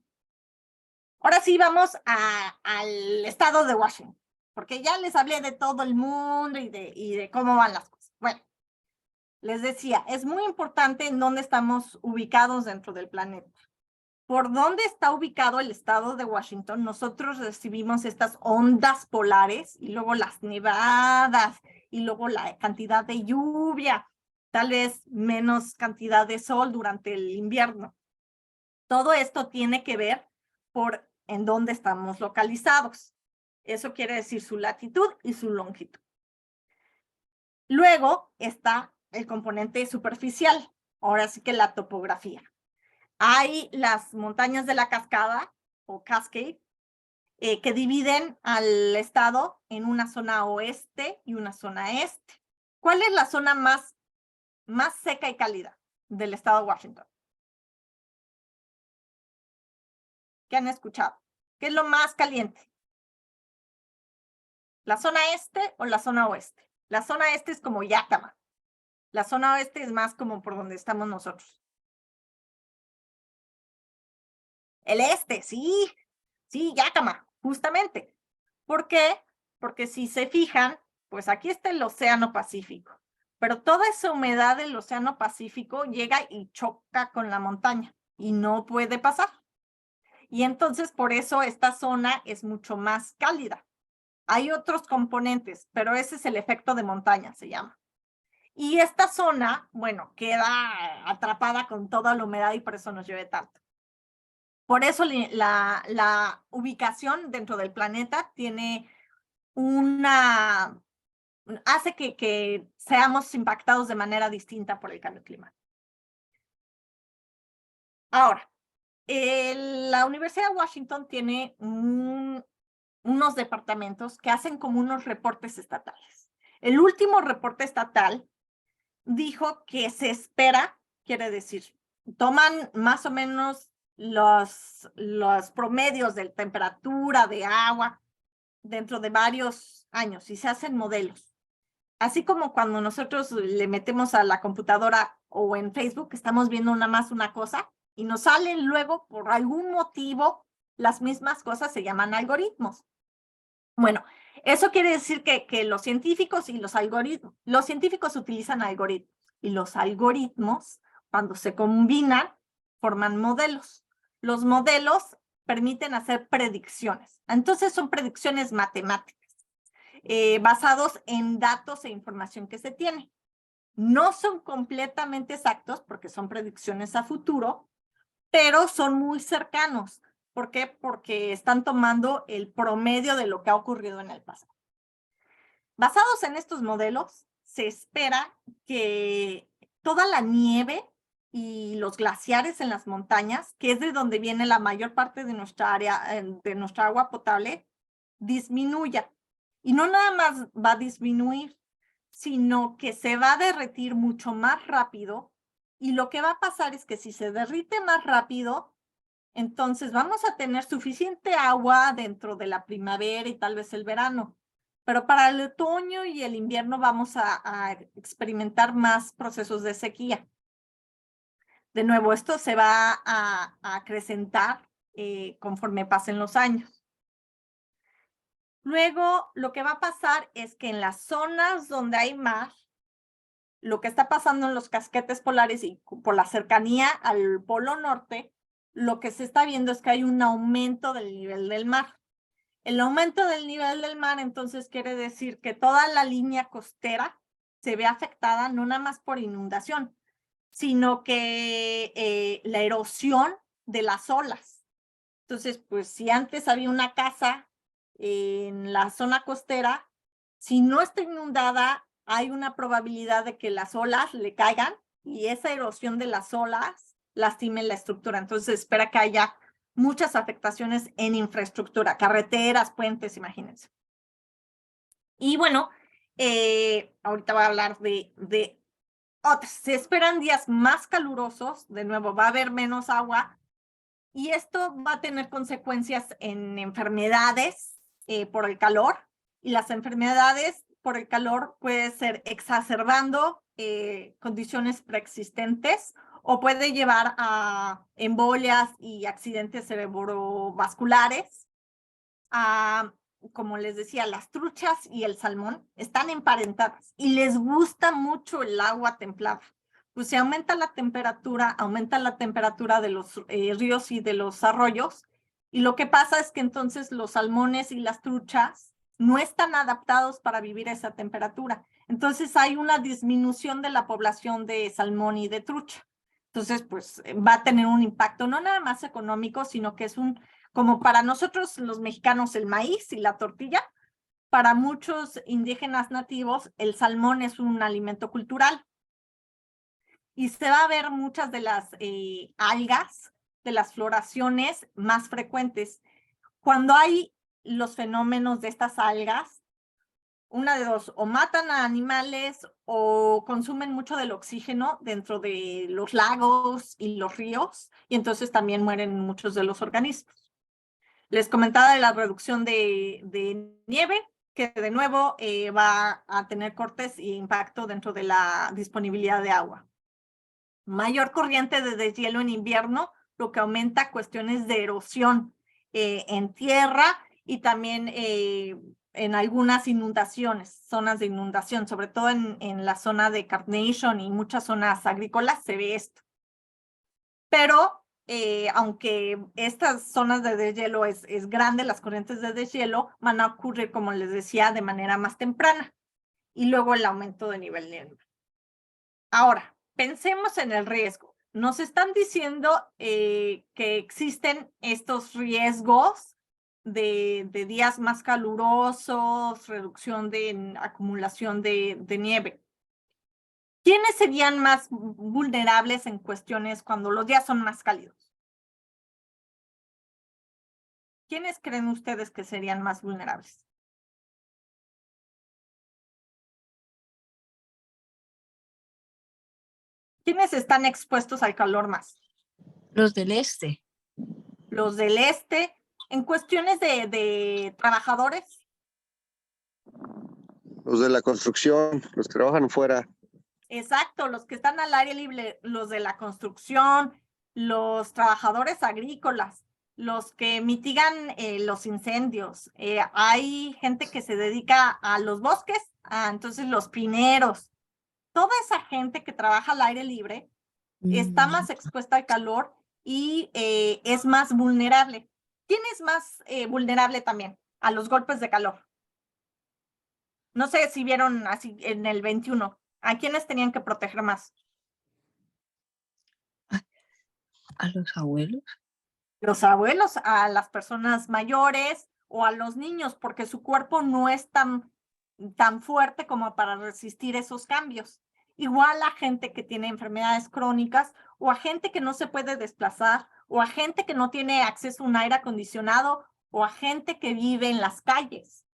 ahora sí vamos al estado de Washington, porque ya les hablé de todo el mundo y de cómo van las cosas. Bueno, les decía, es muy importante en dónde estamos ubicados dentro del planeta. Por dónde está ubicado el estado de Washington, nosotros recibimos estas ondas polares y luego las nevadas y luego la cantidad de lluvia, tal vez menos cantidad de sol durante el invierno. Todo esto tiene que ver por en dónde estamos localizados. Eso quiere decir su latitud y su longitud. Luego está el componente superficial, ahora sí que la topografía. Hay las montañas de la cascada o cascade que dividen al estado en una zona oeste y una zona este. ¿Cuál es la zona más seca y cálida del estado de Washington? ¿Qué han escuchado? ¿Qué es lo más caliente? ¿La zona este o la zona oeste? La zona este es como Yakima. La zona oeste es más como por donde estamos nosotros. El este, sí, Yakima, justamente. ¿Por qué? Porque si se fijan, pues aquí está el Océano Pacífico, pero toda esa humedad del Océano Pacífico llega y choca con la montaña y no puede pasar. Y entonces por eso esta zona es mucho más cálida. Hay otros componentes, pero ese es el efecto de montaña, se llama. Y esta zona, bueno, queda atrapada con toda la humedad y por eso nos llueve tanto. Por eso la ubicación dentro del planeta tiene hace que seamos impactados de manera distinta por el cambio climático. Ahora, la Universidad de Washington tiene unos departamentos que hacen como unos reportes estatales. El último reporte estatal dijo que se espera, quiere decir, toman más o menos los promedios de temperatura, de agua, dentro de varios años y se hacen modelos. Así como cuando nosotros le metemos a la computadora o en Facebook, estamos viendo nada más una cosa y nos salen luego por algún motivo las mismas cosas, se llaman algoritmos. Bueno, eso quiere decir que los científicos y los científicos utilizan algoritmos y los algoritmos, cuando se combinan, forman modelos. Los modelos permiten hacer predicciones. Entonces son predicciones matemáticas, basados en datos e información que se tiene. No son completamente exactos porque son predicciones a futuro, pero son muy cercanos. ¿Por qué? Porque están tomando el promedio de lo que ha ocurrido en el pasado. Basados en estos modelos, se espera que toda la nieve y los glaciares en las montañas, que es de donde viene la mayor parte de nuestra área, de nuestra agua potable, disminuya. Y no nada más va a disminuir, sino que se va a derretir mucho más rápido. Y lo que va a pasar es que si se derrite más rápido, entonces vamos a tener suficiente agua dentro de la primavera y tal vez el verano. Pero para el otoño y el invierno vamos a experimentar más procesos de sequía. De nuevo, esto se va a acrecentar conforme pasen los años. Luego, lo que va a pasar es que en las zonas donde hay mar, lo que está pasando en los casquetes polares y por la cercanía al Polo Norte, lo que se está viendo es que hay un aumento del nivel del mar. El aumento del nivel del mar, entonces, quiere decir que toda la línea costera se ve afectada no nada más por inundación, sino que la erosión de las olas. Entonces, pues si antes había una casa en la zona costera, si no está inundada, hay una probabilidad de que las olas le caigan y esa erosión de las olas lastime la estructura. Entonces, espera que haya muchas afectaciones en infraestructura, carreteras, puentes, imagínense. Y bueno, ahorita voy a hablar de otras. Se esperan días más calurosos, de nuevo va a haber menos agua y esto va a tener consecuencias en enfermedades por el calor, y las enfermedades por el calor puede ser exacerbando condiciones preexistentes o puede llevar a embolias y accidentes cerebrovasculares. Como les decía, las truchas y el salmón están emparentadas y les gusta mucho el agua templada. Pues si aumenta la temperatura de los ríos y de los arroyos, y lo que pasa es que entonces los salmones y las truchas no están adaptados para vivir a esa temperatura. Entonces hay una disminución de la población de salmón y de trucha. Entonces, pues va a tener un impacto no nada más económico, sino que es como para nosotros los mexicanos el maíz y la tortilla, para muchos indígenas nativos el salmón es un alimento cultural. Y se va a ver muchas de las algas, de las floraciones más frecuentes. Cuando hay los fenómenos de estas algas, una de dos, o matan a animales o consumen mucho del oxígeno dentro de los lagos y los ríos, y entonces también mueren muchos de los organismos. Les comentaba de la reducción de nieve, que de nuevo va a tener cortes e impacto dentro de la disponibilidad de agua. Mayor corriente de deshielo en invierno, lo que aumenta cuestiones de erosión en tierra y también en algunas inundaciones, zonas de inundación, sobre todo en la zona de Carnation y muchas zonas agrícolas se ve esto. Pero aunque estas zonas de deshielo es grande, las corrientes de deshielo van a ocurrir, como les decía, de manera más temprana y luego el aumento de nivel de nieve. Ahora, pensemos en el riesgo. Nos están diciendo que existen estos riesgos de días más calurosos, reducción de acumulación de nieve. ¿Quiénes serían más vulnerables en cuestiones cuando los días son más cálidos? ¿Quiénes creen ustedes que serían más vulnerables? ¿Quiénes están expuestos al calor más? Los del este. Los del este. En cuestiones de trabajadores. Los de la construcción, los que trabajan fuera. Exacto, los que están al aire libre, los de la construcción, los trabajadores agrícolas, los que mitigan los incendios. Hay gente que se dedica a los bosques, entonces los pineros. Toda esa gente que trabaja al aire libre está más expuesta al calor y es más vulnerable. ¿Quién es más vulnerable también a los golpes de calor? No sé si vieron así en el 21. ¿A quiénes tenían que proteger más? ¿A los abuelos? Los abuelos, a las personas mayores o a los niños, porque su cuerpo no es tan fuerte como para resistir esos cambios. Igual a gente que tiene enfermedades crónicas o a gente que no se puede desplazar o a gente que no tiene acceso a un aire acondicionado o a gente que vive en las calles.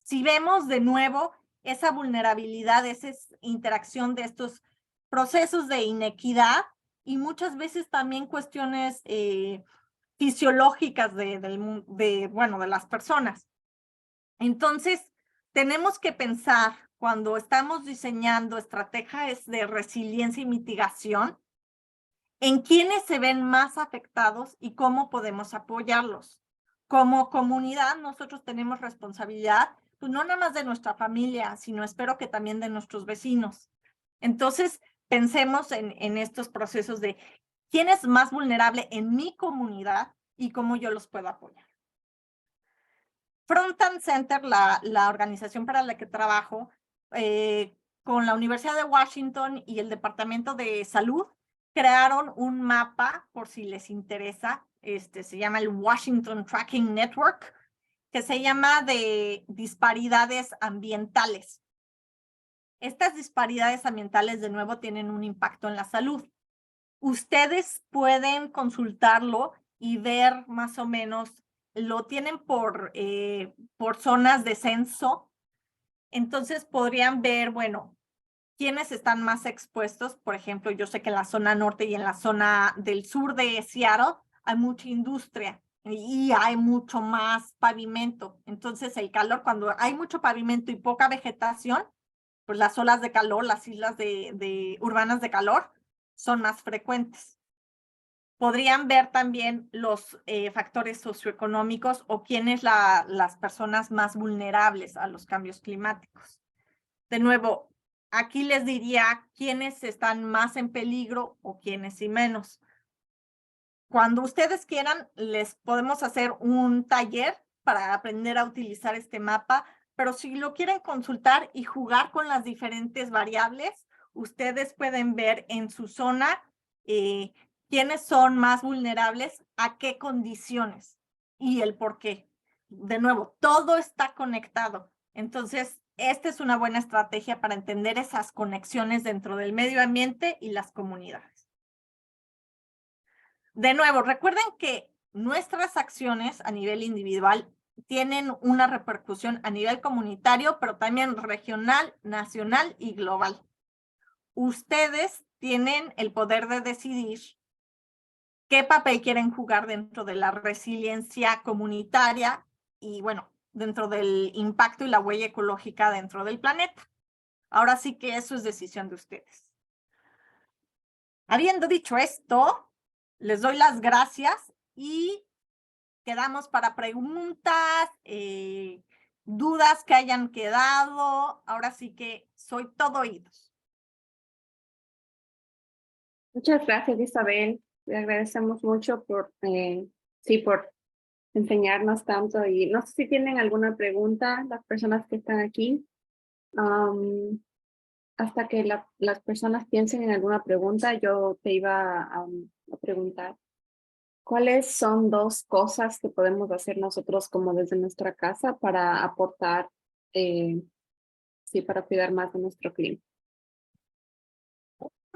Si vemos de nuevo esa vulnerabilidad, esa interacción de estos procesos de inequidad y muchas veces también cuestiones fisiológicas de las personas. Entonces, tenemos que pensar cuando estamos diseñando estrategias de resiliencia y mitigación, en quiénes se ven más afectados y cómo podemos apoyarlos. Como comunidad, nosotros tenemos responsabilidad, pues no nada más de nuestra familia, sino espero que también de nuestros vecinos. Entonces, pensemos en estos procesos de quién es más vulnerable en mi comunidad y cómo yo los puedo apoyar. Front and Center, la organización para la que trabajo, con la Universidad de Washington y el Departamento de Salud, crearon un mapa, por si les interesa, se llama el Washington Tracking Network, que se llama de disparidades ambientales. Estas disparidades ambientales, de nuevo, tienen un impacto en la salud. Ustedes pueden consultarlo y ver más o menos, lo tienen por zonas de censo, entonces podrían ver, bueno, quiénes están más expuestos. Por ejemplo, yo sé que en la zona norte y en la zona del sur de Seattle hay mucha industria y hay mucho más pavimento. Entonces el calor, cuando hay mucho pavimento y poca vegetación, pues las olas de calor, las islas urbanas de calor son más frecuentes. Podrían ver también los factores socioeconómicos o quiénes las personas más vulnerables a los cambios climáticos. De nuevo, aquí les diría quiénes están más en peligro o quiénes y menos. Cuando ustedes quieran, les podemos hacer un taller para aprender a utilizar este mapa, pero si lo quieren consultar y jugar con las diferentes variables, ustedes pueden ver en su zona quiénes son más vulnerables, a qué condiciones y el por qué. De nuevo, todo está conectado. Entonces, esta es una buena estrategia para entender esas conexiones dentro del medio ambiente y las comunidades. De nuevo, recuerden que nuestras acciones a nivel individual tienen una repercusión a nivel comunitario, pero también regional, nacional y global. Ustedes tienen el poder de decidir qué papel quieren jugar dentro de la resiliencia comunitaria y, bueno, dentro del impacto y la huella ecológica dentro del planeta. Ahora sí que eso es decisión de ustedes. Habiendo dicho esto, les doy las gracias y quedamos para preguntas, dudas que hayan quedado. Ahora sí que soy todo oídos. Muchas gracias, Isabel. Le agradecemos mucho por, sí, por enseñarnos tanto. Y no sé si tienen alguna pregunta, las personas que están aquí. Hasta que las personas piensen en alguna pregunta, yo te iba a preguntar, ¿cuáles son 2 cosas que podemos hacer nosotros como desde nuestra casa para aportar, sí, para cuidar más de nuestro clima?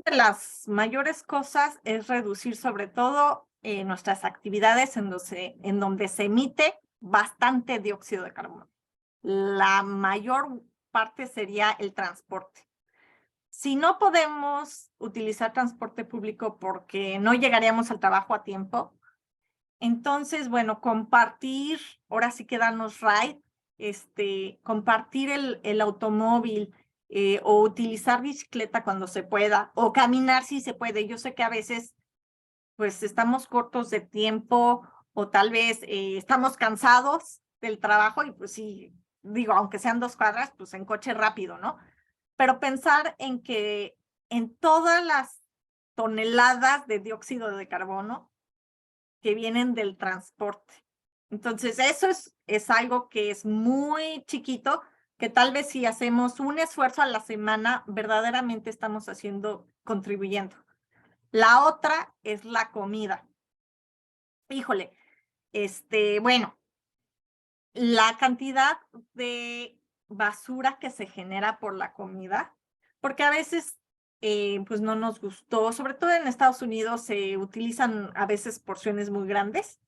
De las mayores cosas es reducir sobre todo nuestras actividades en donde se emite bastante dióxido de carbono. La mayor parte sería el transporte. Si no podemos utilizar transporte público porque no llegaríamos al trabajo a tiempo, entonces, bueno, compartir, ahora sí que darnos ride, compartir el automóvil, o utilizar bicicleta cuando se pueda, o caminar si se puede. Yo sé que a veces pues estamos cortos de tiempo o tal vez estamos cansados del trabajo y pues sí, digo, aunque sean 2 cuadras, pues en coche rápido, ¿no? Pero pensar en que en todas las toneladas de dióxido de carbono que vienen del transporte. Entonces, eso es algo que es muy chiquito, que tal vez si hacemos un esfuerzo a la semana, verdaderamente estamos contribuyendo. La otra es la comida. Híjole, bueno, la cantidad de basura que se genera por la comida, porque a veces pues no nos gustó, sobre todo en Estados Unidos se utilizan a veces porciones muy grandes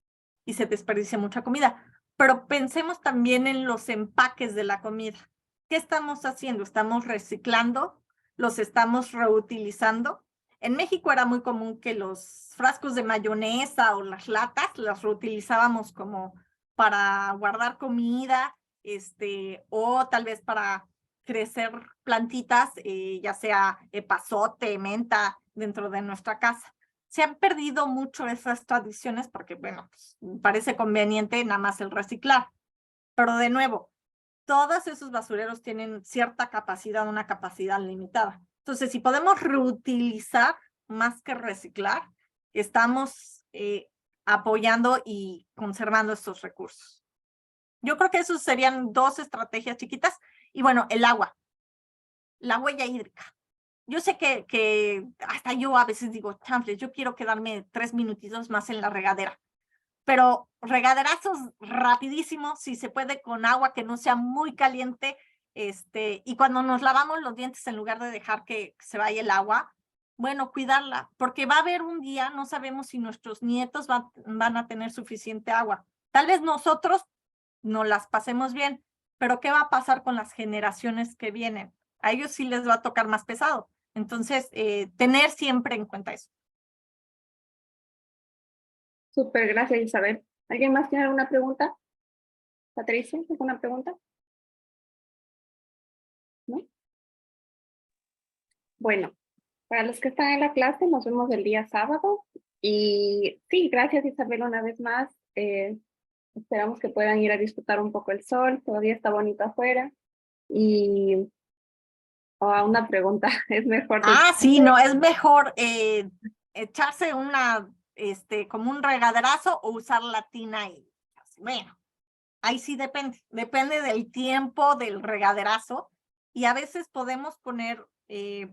y se desperdicia mucha comida, pero pensemos también en los empaques de la comida. ¿Qué estamos haciendo? ¿Estamos reciclando? ¿Los estamos reutilizando? En México era muy común que los frascos de mayonesa o las latas las reutilizábamos como para guardar comida, o tal vez para crecer plantitas, ya sea epazote, menta, dentro de nuestra casa. Se han perdido mucho esas tradiciones porque, bueno, pues, parece conveniente nada más el reciclar. Pero de nuevo, todos esos basureros tienen cierta capacidad, una capacidad limitada. Entonces, si podemos reutilizar más que reciclar, estamos apoyando y conservando estos recursos. Yo creo que esos serían 2 estrategias chiquitas. Y bueno, el agua, la huella hídrica. Yo sé que hasta yo a veces digo, chanfles, yo quiero quedarme 3 minutitos más en la regadera, pero regaderazos rapidísimos, si se puede con agua que no sea muy caliente, y cuando nos lavamos los dientes, en lugar de dejar que se vaya el agua, bueno, cuidarla, porque va a haber un día, no sabemos si nuestros nietos van a tener suficiente agua. Tal vez nosotros no las pasemos bien, pero ¿qué va a pasar con las generaciones que vienen? A ellos sí les va a tocar más pesado. Entonces, tener siempre en cuenta eso. Súper, gracias, Isabel. ¿Alguien más tiene alguna pregunta? Patricia, ¿alguna pregunta? ¿No? Bueno, para los que están en la clase, nos vemos el día sábado. Y sí, gracias, Isabel, una vez más. Esperamos que puedan ir a disfrutar un poco el sol. Todavía está bonito afuera. Y una pregunta, ¿es mejor? Sí, no, es mejor echarse como un regaderazo o usar la tina y, bueno, ahí sí depende del tiempo del regaderazo y a veces podemos poner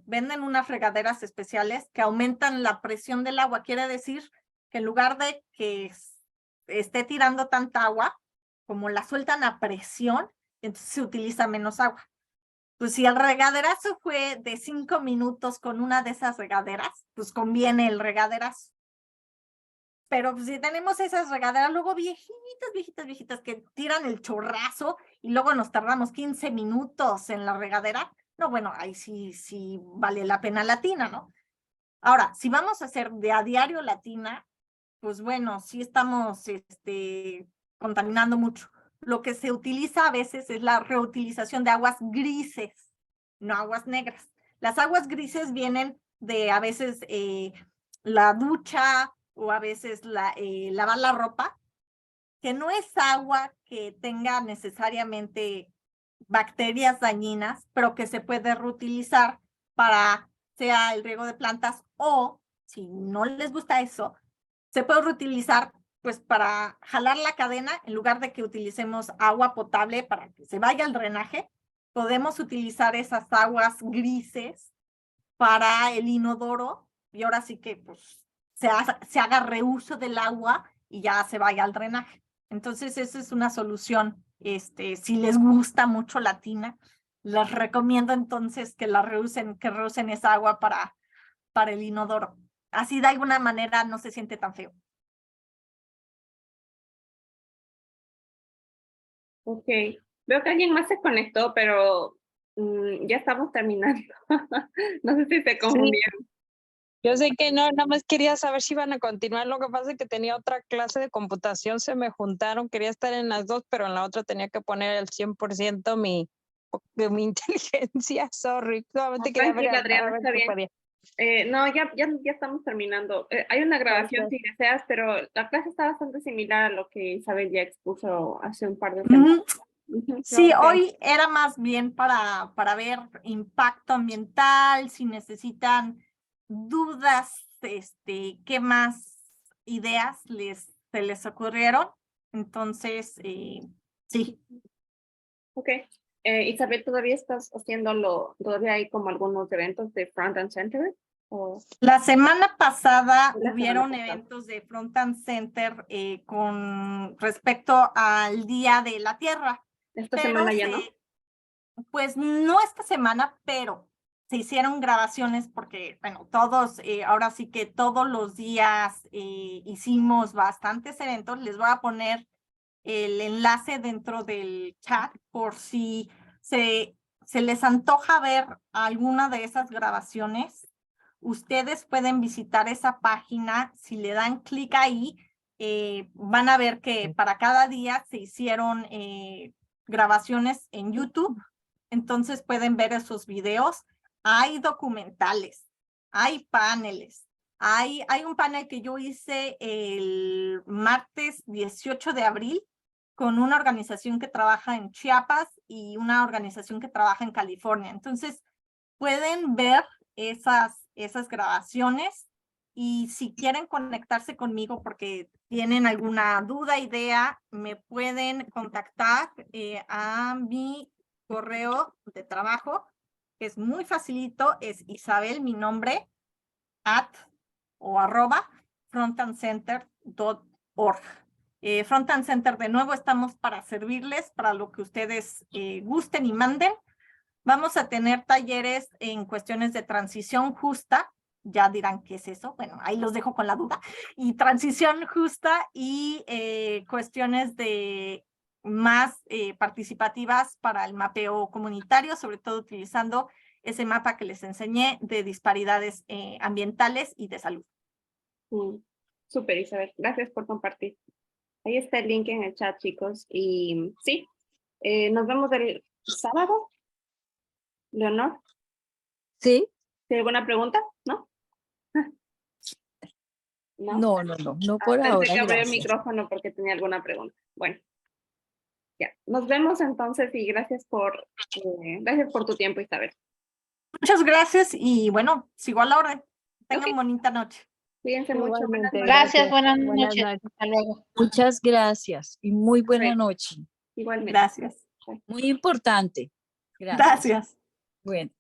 venden unas regaderas especiales que aumentan la presión del agua. Quiere decir que en lugar de que esté tirando tanta agua, como la sueltan a presión, entonces se utiliza menos agua. Pues si el regaderazo fue de 5 minutos con una de esas regaderas, pues conviene el regaderazo. Pero pues, si tenemos esas regaderas luego viejitas, que tiran el chorrazo y luego nos tardamos 15 minutos en la regadera, no, bueno, ahí sí vale la pena la tina, ¿no? Ahora, si vamos a hacer de a diario la tina, pues bueno, sí estamos contaminando mucho. Lo que se utiliza a veces es la reutilización de aguas grises, no aguas negras. Las aguas grises vienen de a veces la ducha o a veces lavar la ropa, que no es agua que tenga necesariamente bacterias dañinas, pero que se puede reutilizar para sea el riego de plantas o, si no les gusta eso, se puede reutilizar pues para jalar la cadena. En lugar de que utilicemos agua potable para que se vaya al drenaje, podemos utilizar esas aguas grises para el inodoro y ahora sí que pues se haga reuso del agua y ya se vaya al drenaje. Entonces esa es una solución. Si les gusta mucho la tina, les recomiendo entonces que reusen esa agua para el inodoro. Así de alguna manera no se siente tan feo. Ok, veo que alguien más se conectó, pero ya estamos terminando. No sé si se confundieron. Yo sé que no, nada más quería saber si iban a continuar. Lo que pasa es que tenía otra clase de computación, se me juntaron, quería estar en las dos, pero en la otra tenía que poner el 100% de mi inteligencia. Sorry, solamente quería ver, Tranquila, Adriana, a ver está si bien. podía. No, ya estamos terminando. Hay una grabación Gracias. si deseas, pero la clase está bastante similar a lo que Isabel ya expuso hace un par de semanas. Sí, Ok. hoy era más bien para ver impacto ambiental, si necesitan dudas, qué más ideas se les ocurrieron. Entonces, sí. Ok. Isabel, ¿todavía estás todavía hay como algunos eventos de Front and Center? ¿O? La semana pasada La hubieron semana pasada. eventos de Front and Center con respecto al Día de la Tierra. Esta Pero semana ya no. pues no esta semana, pero se hicieron grabaciones porque, bueno, ahora sí que todos los días hicimos bastantes eventos. Les voy a poner el enlace dentro del chat por si se les antoja ver alguna de esas grabaciones. Ustedes pueden visitar esa página. Si le dan clic ahí, van a ver que para cada día se hicieron grabaciones en YouTube. Entonces pueden ver esos videos. Hay documentales, hay paneles. Hay un panel que yo hice el martes 18 de abril con una organización que trabaja en Chiapas y una organización que trabaja en California. Entonces, pueden ver esas grabaciones y si quieren conectarse conmigo porque tienen alguna duda, idea, me pueden contactar a mi correo de trabajo, que es muy facilito, es Isabel, mi nombre, @frontandcenter.org. Front and Center, de nuevo, estamos para servirles, para lo que ustedes gusten y manden. Vamos a tener talleres en cuestiones de transición justa. Ya dirán qué es eso. Bueno, ahí los dejo con la duda. Y transición justa y cuestiones de más participativas para el mapeo comunitario, sobre todo utilizando ese mapa que les enseñé de disparidades ambientales y de salud. Súper, Isabel. Gracias por compartir. Ahí está el link en el chat, chicos. Y sí, nos vemos el sábado. Leonor, ¿Sí? ¿tiene alguna pregunta? ¿No? No por Pensé ahora, que abrí el gracias. micrófono porque tenía alguna pregunta. Bueno, ya. Nos vemos entonces y gracias por tu tiempo, Isabel. Muchas gracias y bueno, sigo a la orden. Tengan bonita noche. Cuídense mucho. Buenas Igualmente, noches. Gracias, buenas Buenas noches. noches. Hasta luego. Muchas gracias y muy buena Bueno. noche. Igualmente. Gracias. Muy importante. Gracias. Gracias. Bueno.